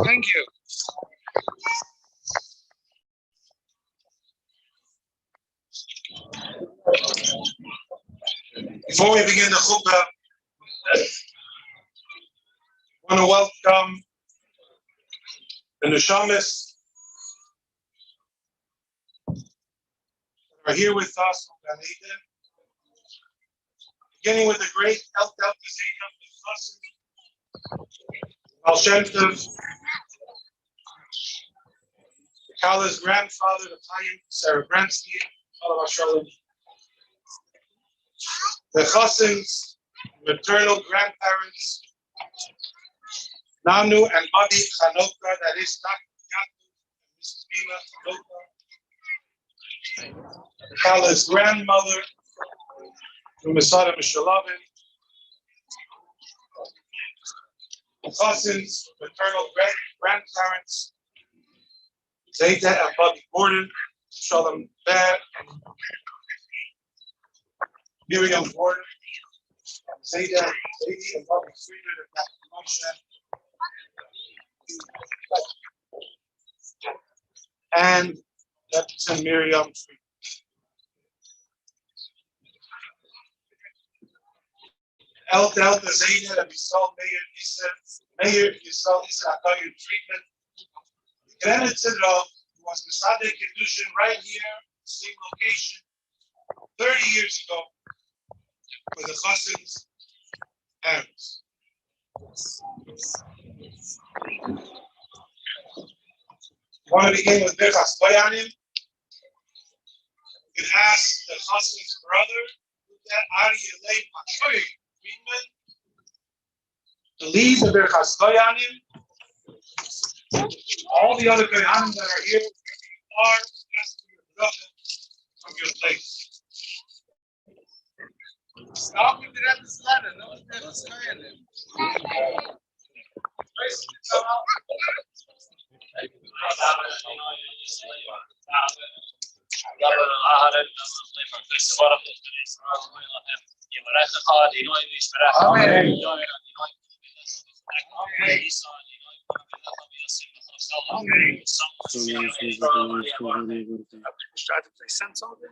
Thank you. Before we begin the chuppah, I want to welcome the neshamas that are here with us, beginning with the great El Al Shem Tov, Kala's grandfather, the Chaim Sarah Bransky, the Chassims, maternal grandparents, Nanu and Bobby Chanoka, that is Yaakov and Mrs. Bina Chanoka, Kala's grandmother, Masada Mishalavin, the Chassims, maternal grandparents, Zayda and Bobby Gordon, Shalom Bad, Miriam Gordon, Zayda and Bobby Friedman, and Moshe, and that's Miriam Friedman. El Delta Zayda and Yisrael Mayor Yisrael Issa treatment. Granite Sidro was the Sadek Kedushin right here, same location, 30 years ago, with the Chassid's parents. Want to begin with Birchas Koyanim? You can ask the Chassid's brother, Aryeh Pachoy Friedman, to lead the Birchas Koyanim. All the other Koyanim that are here are asking your bracha from your place. Stop with the Rebbe's letter. No one's Rebbe's Koyanim. Try to play sense on it.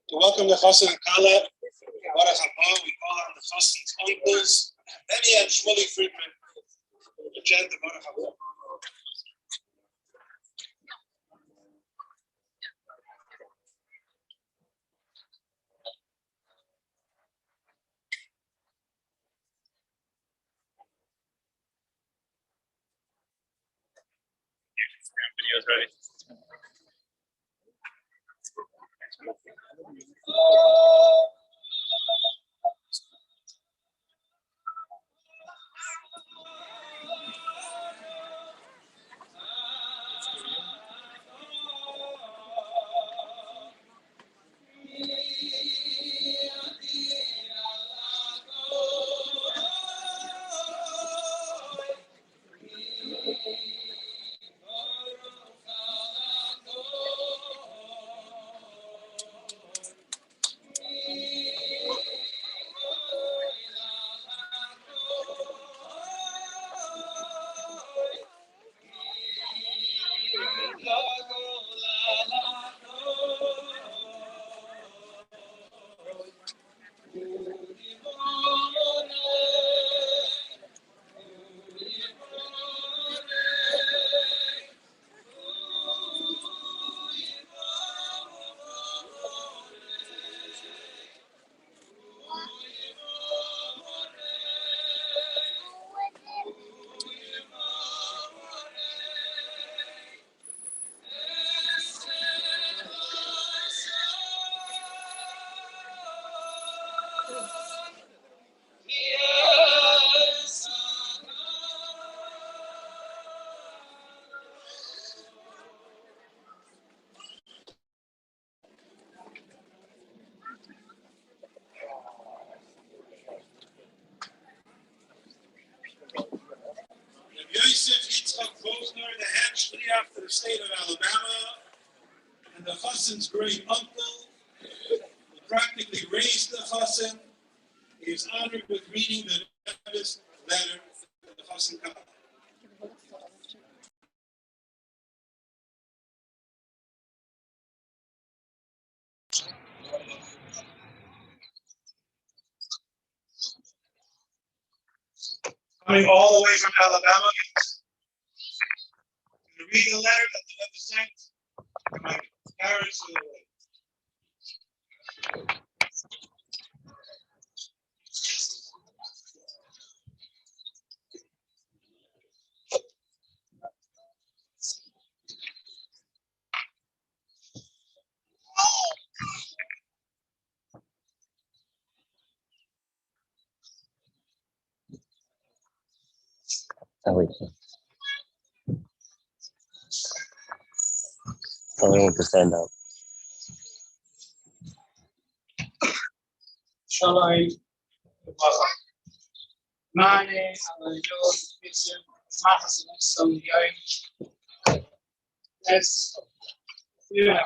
To welcome the Chassid and Kala, Baruch Haba, we call on the Chassid's uncles, Benny and Shmuley Friedman, to chant the Baruch Haba. Video is ready. The head shliach to the state of Alabama, and the Chassan's great uncle, who practically raised the Chassan, is honored with reading the Rebbe's letter to the Chassan Kabbalah. Coming all the way from Alabama to read the letter that the Rebbe sent to my parents who were away. Only want to stand up. Shalom. Mane, Hallelujah, Vision, Mahas, and some young. Yes. Yeah,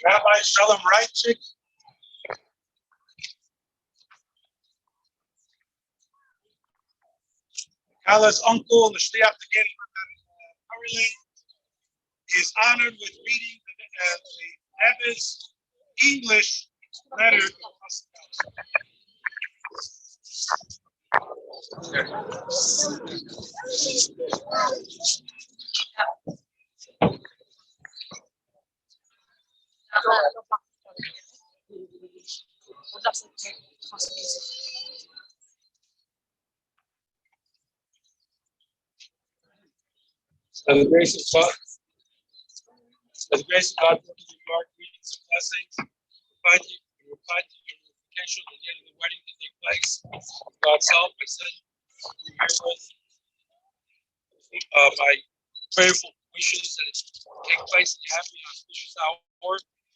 Rabbi Shalom Reichik. Kala's uncle, the Shliach to get Maryland, is honored with reading the Rebbe's English letter to us. By the grace of God, Lord, greetings and blessings. We reply to your invitation on the day of the wedding to take place. With God's help, I send you herewith my prayerful wishes that it take place in the happy and auspicious hour,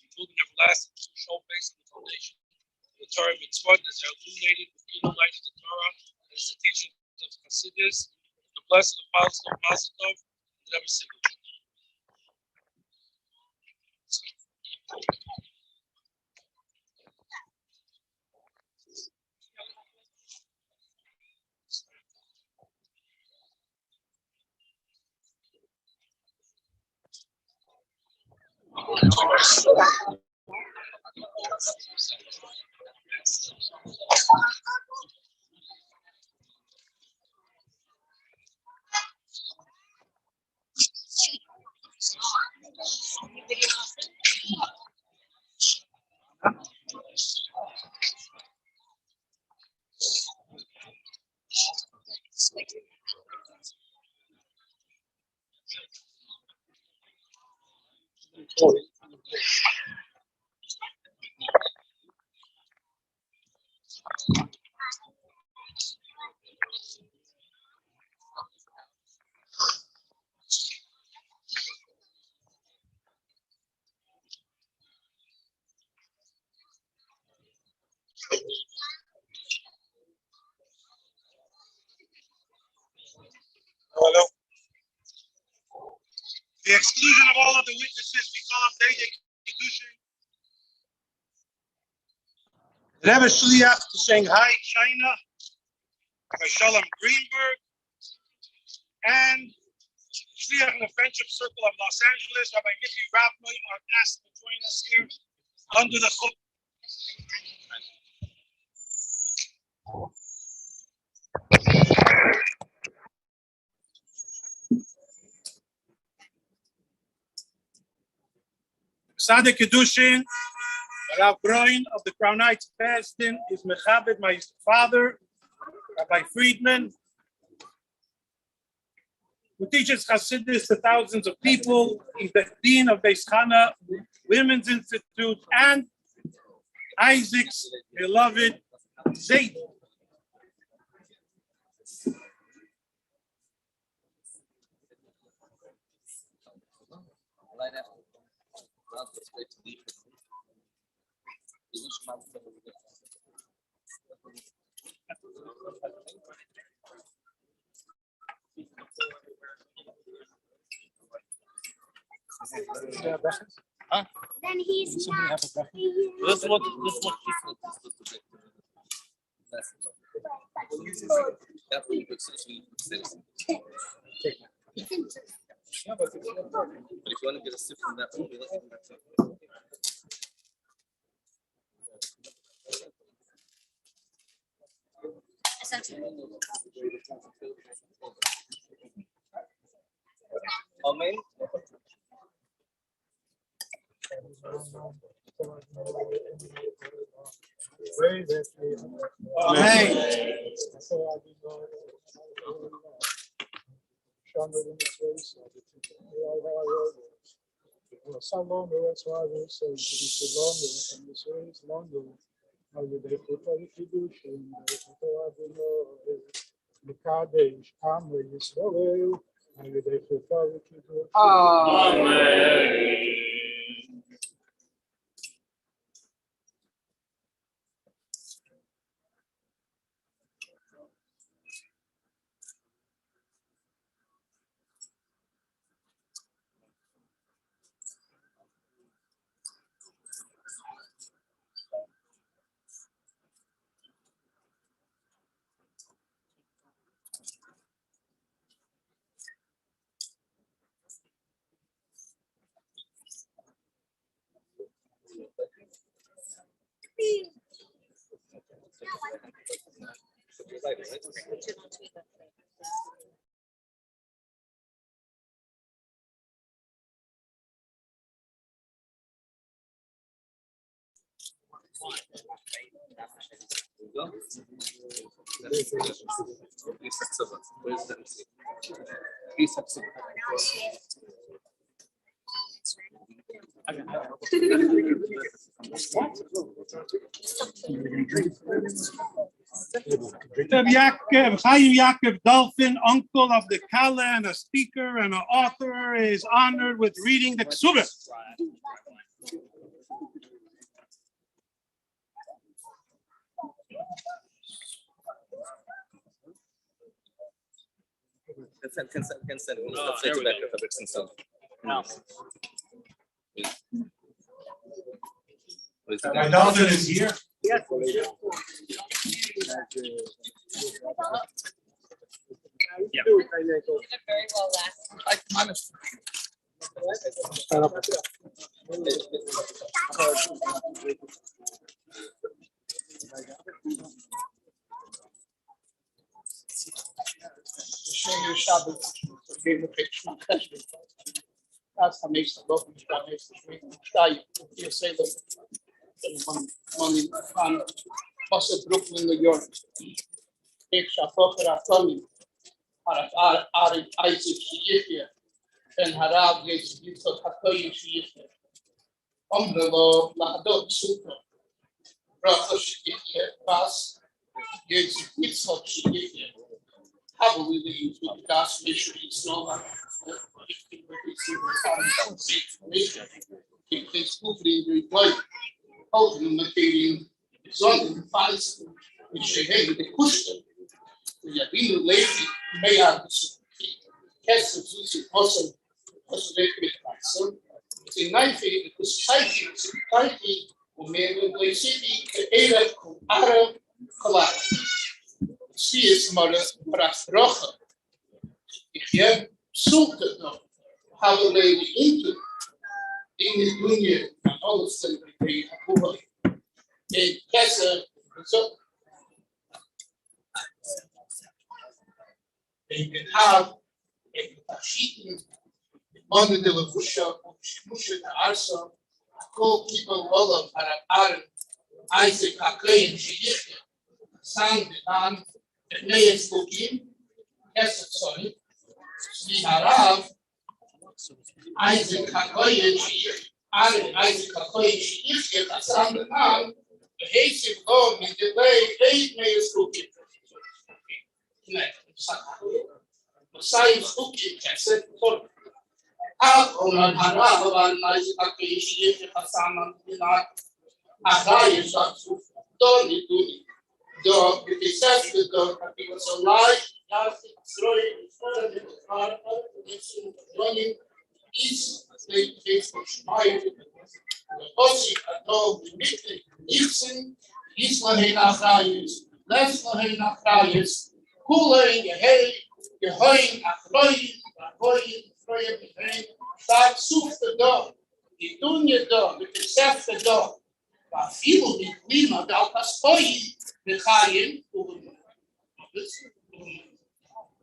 including everlasting show based on the foundation of the Torah mitzvot as they are illuminated with the inner light of the Torah and as the teachings of Hasidus, the blessing of Mazel Tov, and Rebbe signature. Hello. The exclusion of all other witnesses, we call up David Kedushin. Rebbe Shliach to Shanghai, China, by Shalom Greenberg, and Shliach in the Friendship Circle of Los Angeles, Rabbi Mickey Rapnoy, are asked to join us here under the chuppah. Sadek Kedushin, Rav Broin of the Crown Heights Paston is Mechabed, my father, Rabbi Friedman, who teaches Hasidus to thousands of people. He's the Dean of Beis Chana Women's Institute and Aizik's beloved Zayd. Huh? Then he's not. This one. That's what you put citizen. But if you want to get a sip from that one, Amen. Chaim Yaakov Dolphin, uncle of the Kala and a speaker and an author, is honored with reading the Ksubah. My Dolphin is here. Yes. You did very well last. That's the meeste lopen staan heeft geschreven. Sta je op je zeder van was het Brooklyn, New York. Ik zag ook dat Tommy, Aizik hier en Harab deze niet tot Hakoyi hier. Omrelo laadot super. Bracha hier pas. Deze niet tot hier. Hebben we de gas mission snel. Ik kreeg schroeven in de houden meteen zonder vals. Ik zei, hey, de kusten. Ja, binnen leeft mee aan de zoek. Kersen zoeken, als lekker met mensen. Het is een nijfje, de kustijfje, het is een tijdje, om meer in de city, de hele arm gelaten. Zie je maar een bracha. Ik heb zoeken nog. Hebben we into in de dunia en alles dat we hebben. En kersen, zo. Ik ben haar, ik ben schieten, mannen de levusha, musha de arsa, kool kiepen wallen para aren, Aizik haklein shiyichte, sand aan, het nees boekim, kersen sorry, die harav, Aizik haklein shiyichte, aren Aizik haklein shiyichte, sand aan, de heesje vloog met de leed nees boekim. Nee. Science cooking cassette for on Haravan nice appreciation of Saman not a high shot don't it do it. Dog with the sense the dog he was alive, throwing in the car, running east state Facebook smile. The Ossie at all the meeting, Nixon, Isla Nachayis, Lesla Nachayis. Koeling, je heen, je heen, je staat zoek de dag. Die doen je dag, de besef de dag. Maar veel niet klima, dat als gooi, we gaan je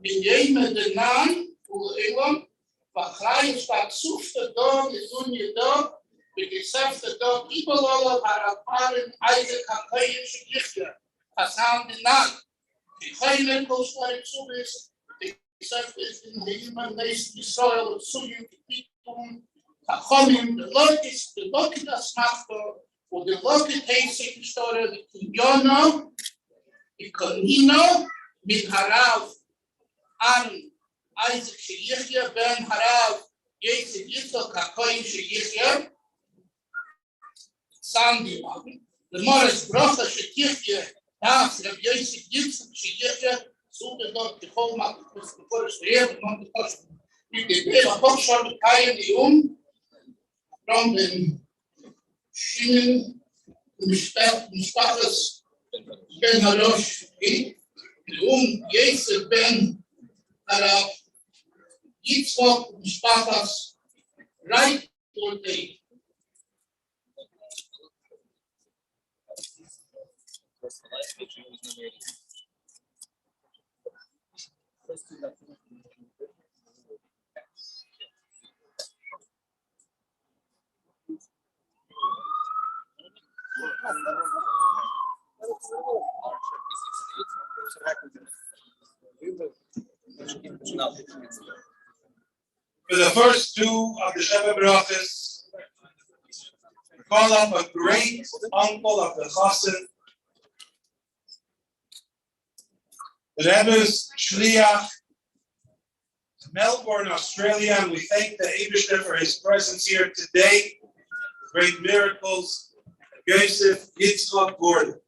in je met de naam, voor England, maar ga je staat zoek de dag, je doen je dag, de besef de dag, iedereen haar ervaren, Aizik haklein shiyichte, Hassan de naam. Die hele koosbaar zo is, die zelf is in de human race, die soil, het zoeken, de pietum, Chachomim, de loket das machto, voor de loket heeft zich gestoren, de kunyono, de konino, met harav, aan Aizik sheyichya, ben harav, Jezus Yitzchak, Hakoyim sheyichya, Sandi machen, de Morris Bracha sheyichya, das Rabbi Manis Friedman, Shigecha, suche dort die Vollmacht, bevor es redet, man die Kosten. Mit dem Thema Hochschule teilen die von den Schienen, Mispaches, Ben Harosh, Jesus Ben Arab, Yitzchak, Mispaches, right for day. For the first two of the Rebbe brachas, we call up a great uncle of the Chassid, the Rebbe's Shliach to Melbourne, Australia, and we thank the Eibishter for his presence here today. Great miracles, Yosef Yitzchak Gordon.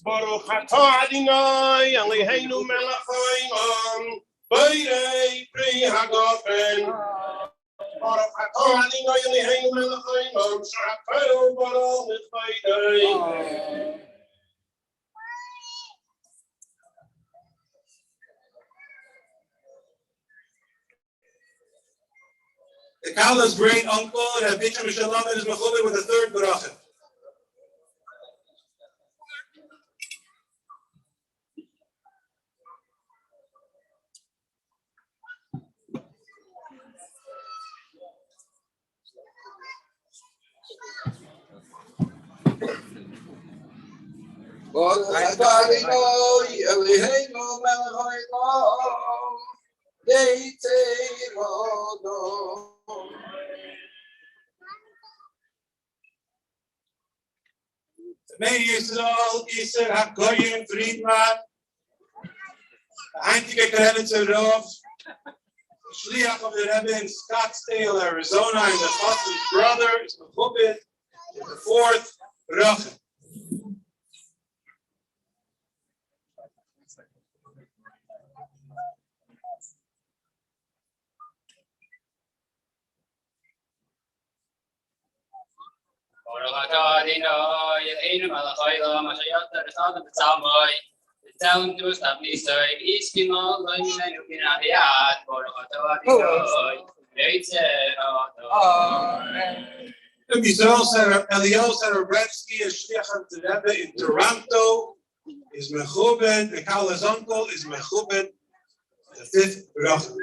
Baruch atah Adonai Eloheinu melech haolam b'nei pri hagafen. Baruch atah Adonai Eloheinu melech haolam sha'atayru baral mitvaydei. Kala's great uncle, Rabbi Manis Friedman, is mechubed with the third bracha. May Yisrael Iser HaKoyim Friedman, einzige Kreditzer Rav, Shliach of the Rebbe in Scottsdale, Arizona, and the Chassid's brother is mechubed with the fourth bracha. Rabbi Eliezer Rebsky, a shliach of the Rebbe in Toronto, is mechubed. The Kala's uncle is mechubed. The fifth bracha.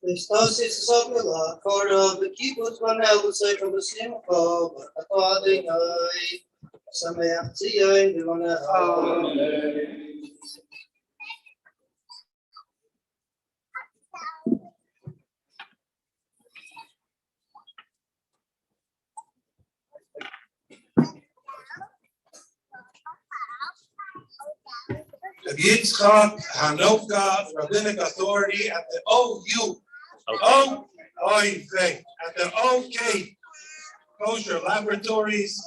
Christos is Sabula, for the kibbutz one else say from the simcha, but according to Sameach Tzion, the one Yitzchak Hanoka, rabbinic authority at the OU, at the OK Kosher Laboratories,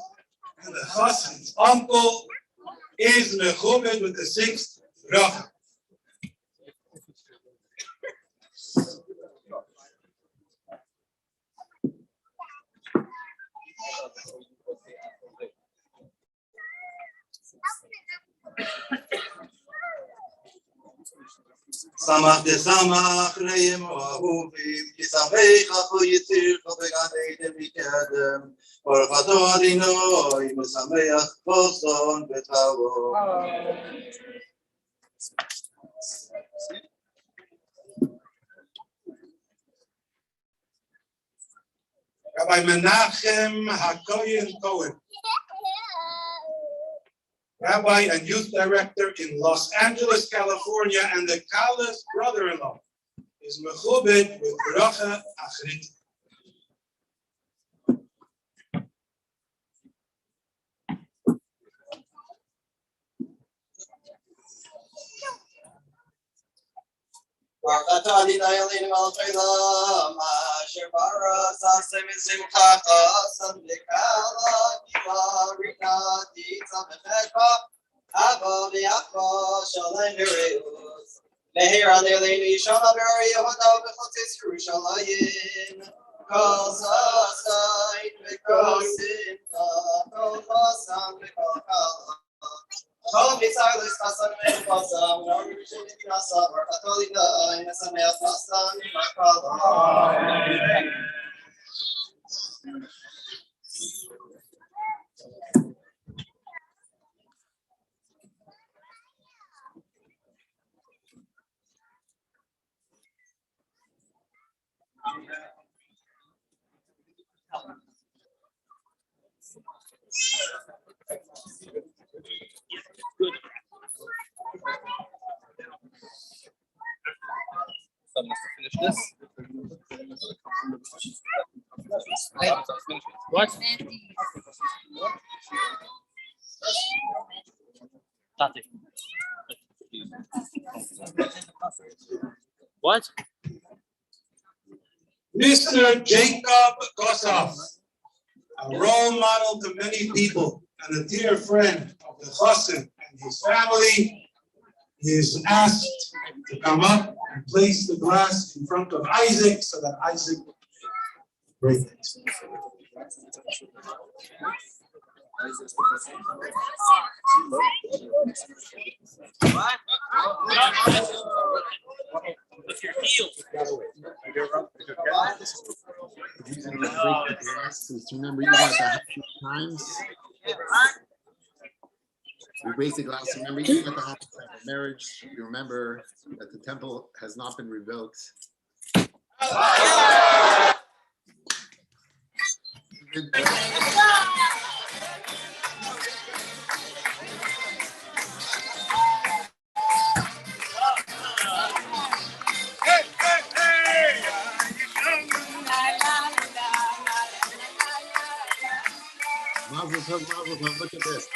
and the Chassid's uncle is mechubed with the sixth bracha. Samach de Samach, Reim Ahuvim, Kisavei Chachu Yitzir, Chaveganei Demikadem, Baruch Atah Adonai, Mesameach Boson Betavo. Rabbi Menachem HaKoyen Cohen, Rabbi and youth director in Los Angeles, California, and the Kala's brother-in-law, is mechubed with Bracha Achrit. Baruch Atah Adonai Eloheinu melech haolam, asher bara sasem simchacha, samdekala kila rina titza b'chedcha, haba v'yachva shalem v'reus. Meher Eloheinu yishana b'ari Yehuda b'chotzis Yerushalayim, kol sasayin v'kol simcha, kol chasam v'kol kala. Kol mitzarlis chasam v'chasam, nor rishon v'kinasam, or katolika, mesameach chasam v'makala. Someone has to finish this. What? Tati. What? Mr. Jacob Kossoff, a role model to many people and a dear friend of the Chassid and his family, is asked to come up and place the glass in front of Aizik so that Aizik With your heels. Remember, you got the times. We break the glass. Remember, even at the time of marriage, you remember that the temple has not been rebuilt. Mazel tov, mazel tov. Look at this.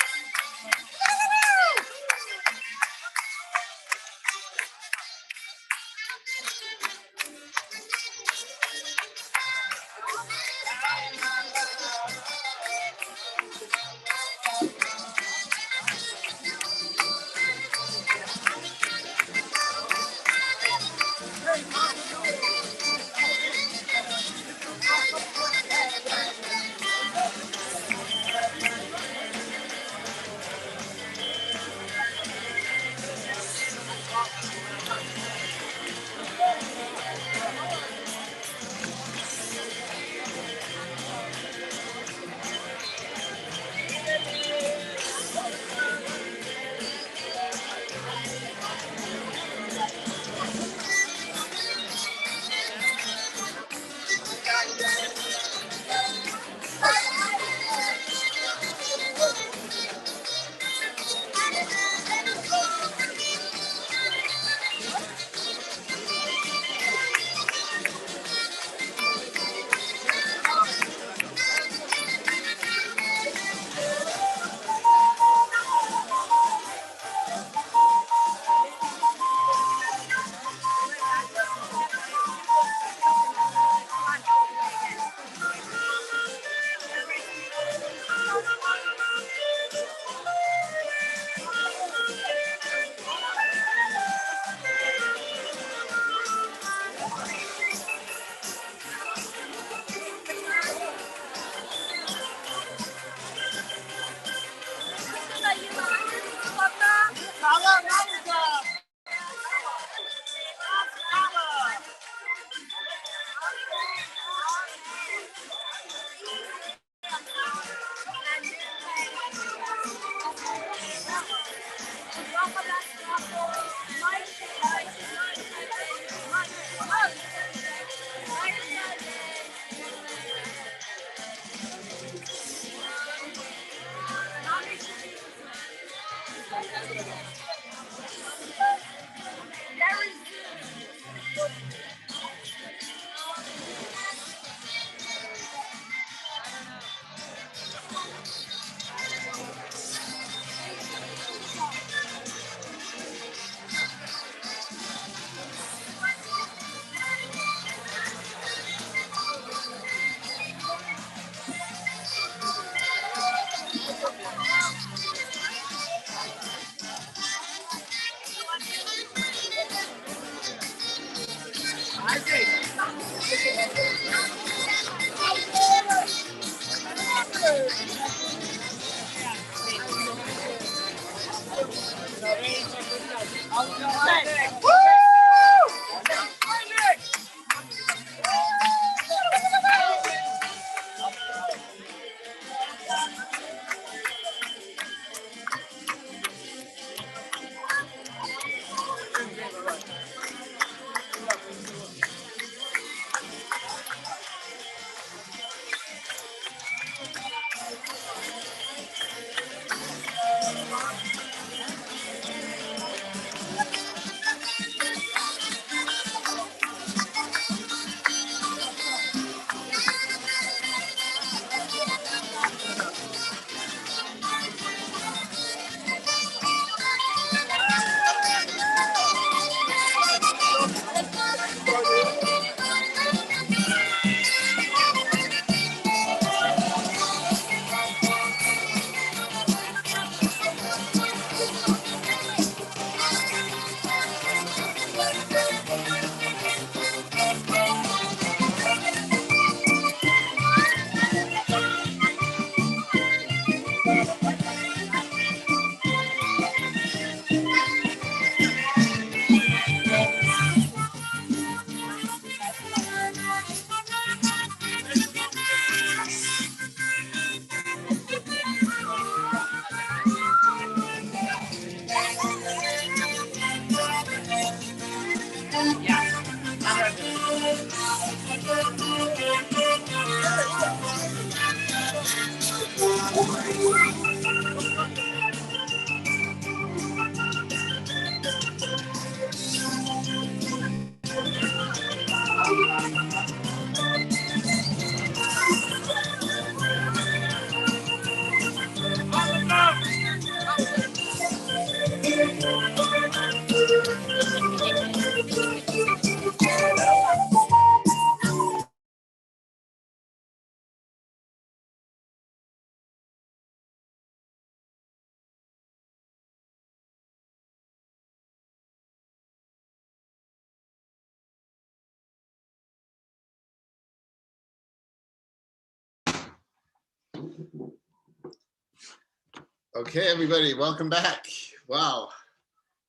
Okay, everybody, welcome back. Wow,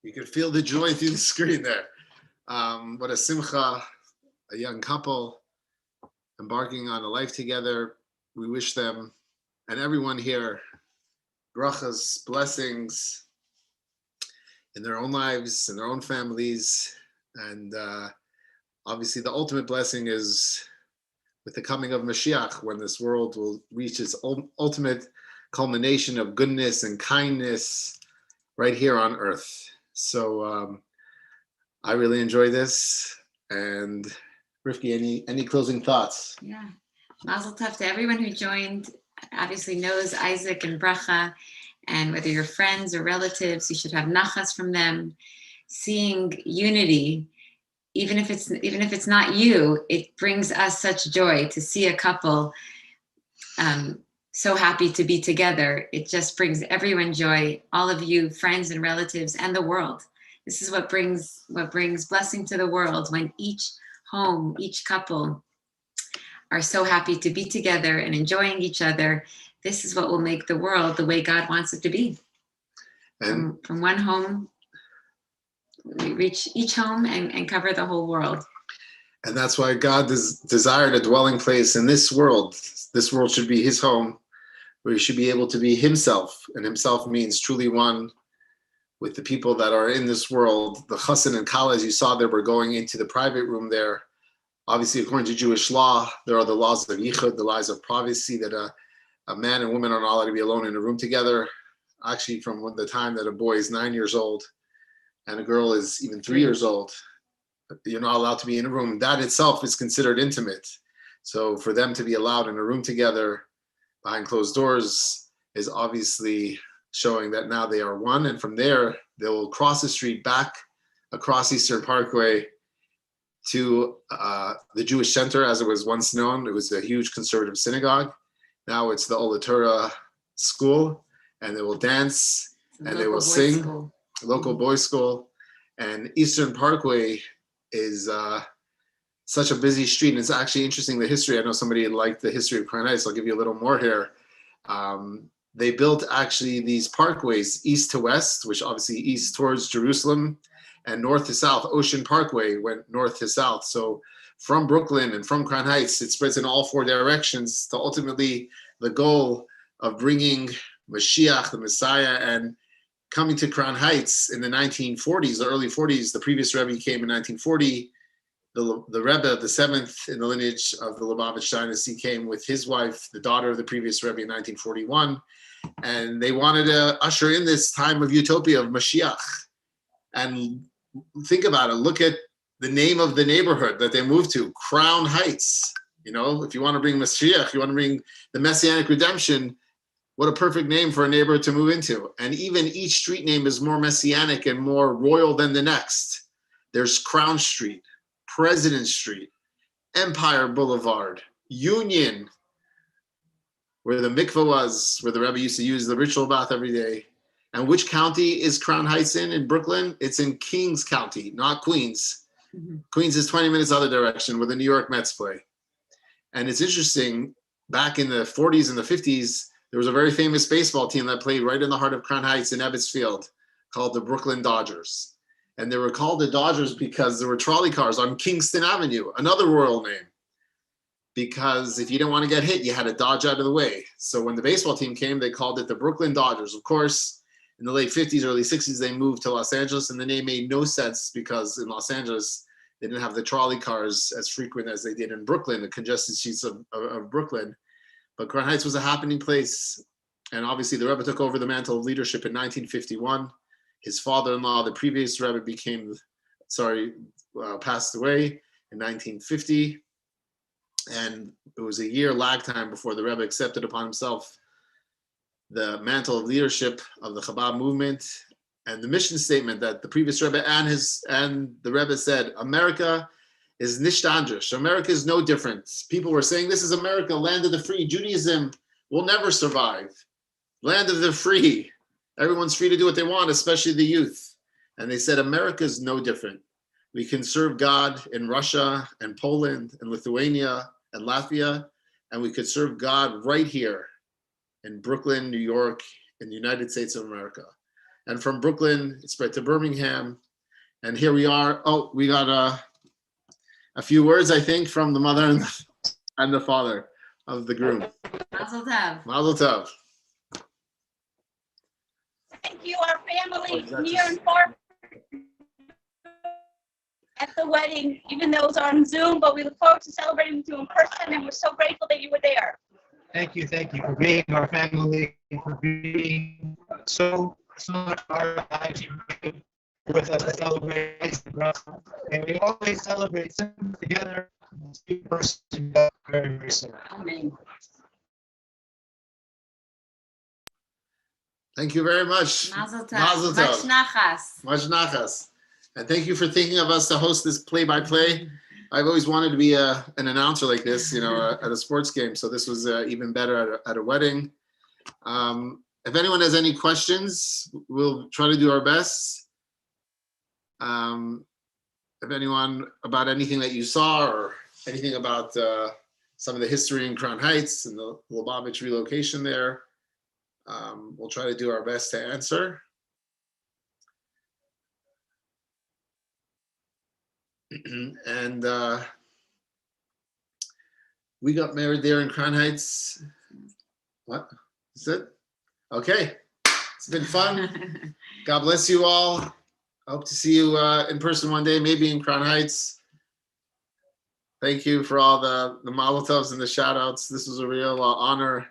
you can feel the joy through the screen there. What a simcha, a young couple embarking on a life together. We wish them and everyone here brachas, blessings in their own lives, in their own families. And obviously the ultimate blessing is with the coming of Mashiach, when this world will reach its ultimate culmination of goodness and kindness right here on earth. So I really enjoy this. And Rifki, any closing thoughts? Yeah, mazel tov to everyone who joined. Obviously knows Aizik and Bracha, and whether you're friends or relatives, you should have nachas from them. Seeing unity, even if it's not you, it brings us such joy to see a couple so happy to be together. It just brings everyone joy, all of you, friends and relatives, and the world. This is what brings blessing to the world, when each home, each couple are so happy to be together and enjoying each other. This is what will make the world the way God wants it to be. From one home, we reach each home and cover the whole world. And that's why God desired a dwelling place in this world. This world should be his home, where he should be able to be himself. And himself means truly one with the people that are in this world. The chassan and kala, as you saw, there were going into the private room there. Obviously, according to Jewish law, there are the laws of yichud, the laws of privacy, that a man and woman are not allowed to be alone in a room together. Actually, from the time that a boy is 9 years old and a girl is even 3 years old, you're not allowed to be in a room. That itself is considered intimate. So for them to be allowed in a room together behind closed doors is obviously showing that now they are one. And from there, they will cross the street back across Eastern Parkway to the Jewish Center, as it was once known. It was a huge conservative synagogue. Now it's the Ola Torah school, and they will dance and they will sing. Local boys' school. And Eastern Parkway is such a busy street. And it's actually interesting, the history. I know somebody liked the history of Crown Heights. I'll give you a little more here. They built actually these parkways east to west, which obviously east towards Jerusalem, and north to south. Ocean Parkway went north to south. So from Brooklyn and from Crown Heights, it spreads in all four directions to ultimately the goal of bringing Mashiach, the Messiah, and coming to Crown Heights in the 1940s, the early 40s. The previous Rebbe came in 1940. The Rebbe, the seventh in the lineage of the Lubavitch dynasty, came with his wife, the daughter of the previous Rebbe, in 1941. And they wanted to usher in this time of utopia of Mashiach. And think about it. Look at the name of the neighborhood that they moved to, Crown Heights. You know, if you want to bring Mashiach, you want to bring the Messianic redemption, what a perfect name for a neighborhood to move into. And even each street name is more messianic and more royal than the next. There's Crown Street, President Street, Empire Boulevard, Union, where the mikveh was, where the Rebbe used to use the ritual bath every day. And which county is Crown Heights in Brooklyn? It's in Kings County, not Queens. Mm-hmm. Queens is 20 minutes other direction, where the New York Mets play. And it's interesting, back in the 40s and the 50s, there was a very famous baseball team that played right in the heart of Crown Heights in Ebbets Field called the Brooklyn Dodgers. And they were called the Dodgers because there were trolley cars on Kingston Avenue, another royal name. Because if you didn't want to get hit, you had to dodge out of the way. So when the baseball team came, they called it the Brooklyn Dodgers. Of course, in the late 50s, early 60s, they moved to Los Angeles, and the name made no sense because in Los Angeles, They didn't have the trolley cars as frequent as they did in Brooklyn, the congested streets of Brooklyn. But Crown Heights was a happening place. And obviously the Rebbe took over the mantle of leadership in 1951. His father-in-law, the previous Rebbe, passed away in 1950. And it was a year lag time before the Rebbe accepted upon himself the mantle of leadership of the Chabad movement. And the mission statement that the previous Rebbe and the Rebbe said, America is nicht anders. America is no different. People were saying, this is America, land of the free. Judaism will never survive. Land of the free. Everyone's free to do what they want, especially the youth. And they said, America is no different. We can serve God in Russia and Poland and Lithuania and Latvia, and we could serve God right here in Brooklyn, New York, in the United States of America. And from Brooklyn, it spread to Birmingham. And here we are. Oh, we got a few words, I think, from the mother and the father of the groom. Mazel tov. Mazel tov. Thank you, our family, near and far, at the wedding, even though it was on Zoom, but we look forward to celebrating with you in person, and we're so grateful that you were there. Thank you for being our family, for being so much part of our lives, with us to celebrate Bracha. And we always celebrate together, in person, very, very soon. Amen. Thank you very much. Mazel tov. Mazel tov. Much nachas. Much nachas. And thank you for thinking of us to host this play-by-play. I've always wanted to be an announcer like this, at a sports game. So this was even better at a wedding. If anyone has any questions, we'll try to do our best. If anyone about anything that you saw or anything about some of the history in Crown Heights and the Lubavitch relocation there, we'll try to do our best to answer. And we got married there in Crown Heights. What? Is it? Okay. It's been fun. God bless you all. I hope to see you in person one day, maybe in Crown Heights. Thank you for all the mazel tovs and the shout outs. This was a real honor.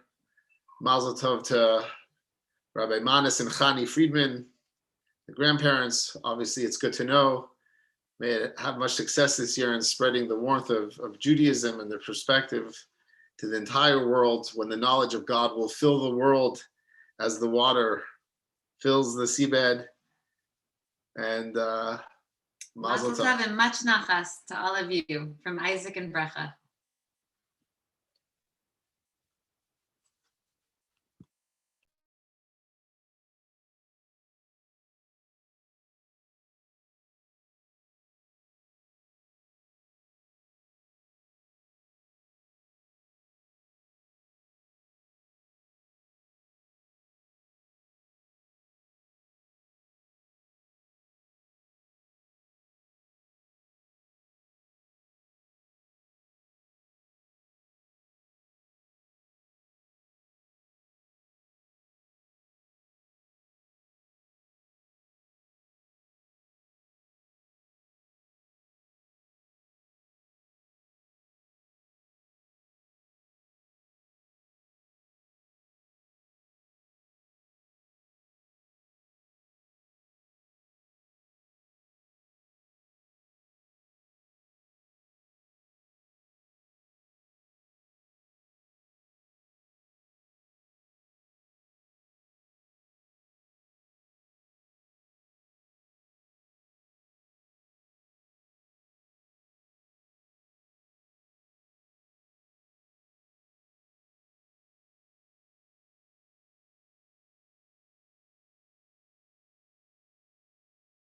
Mazel tov to Rabbi Manis and Chani Friedman, the grandparents. Obviously, it's good to know. May it have much success this year in spreading the warmth of Judaism and their perspective to the entire world, when the knowledge of God will fill the world as the water fills the seabed. And Mazel tov and much nachas to all of you from Aizik and Bracha.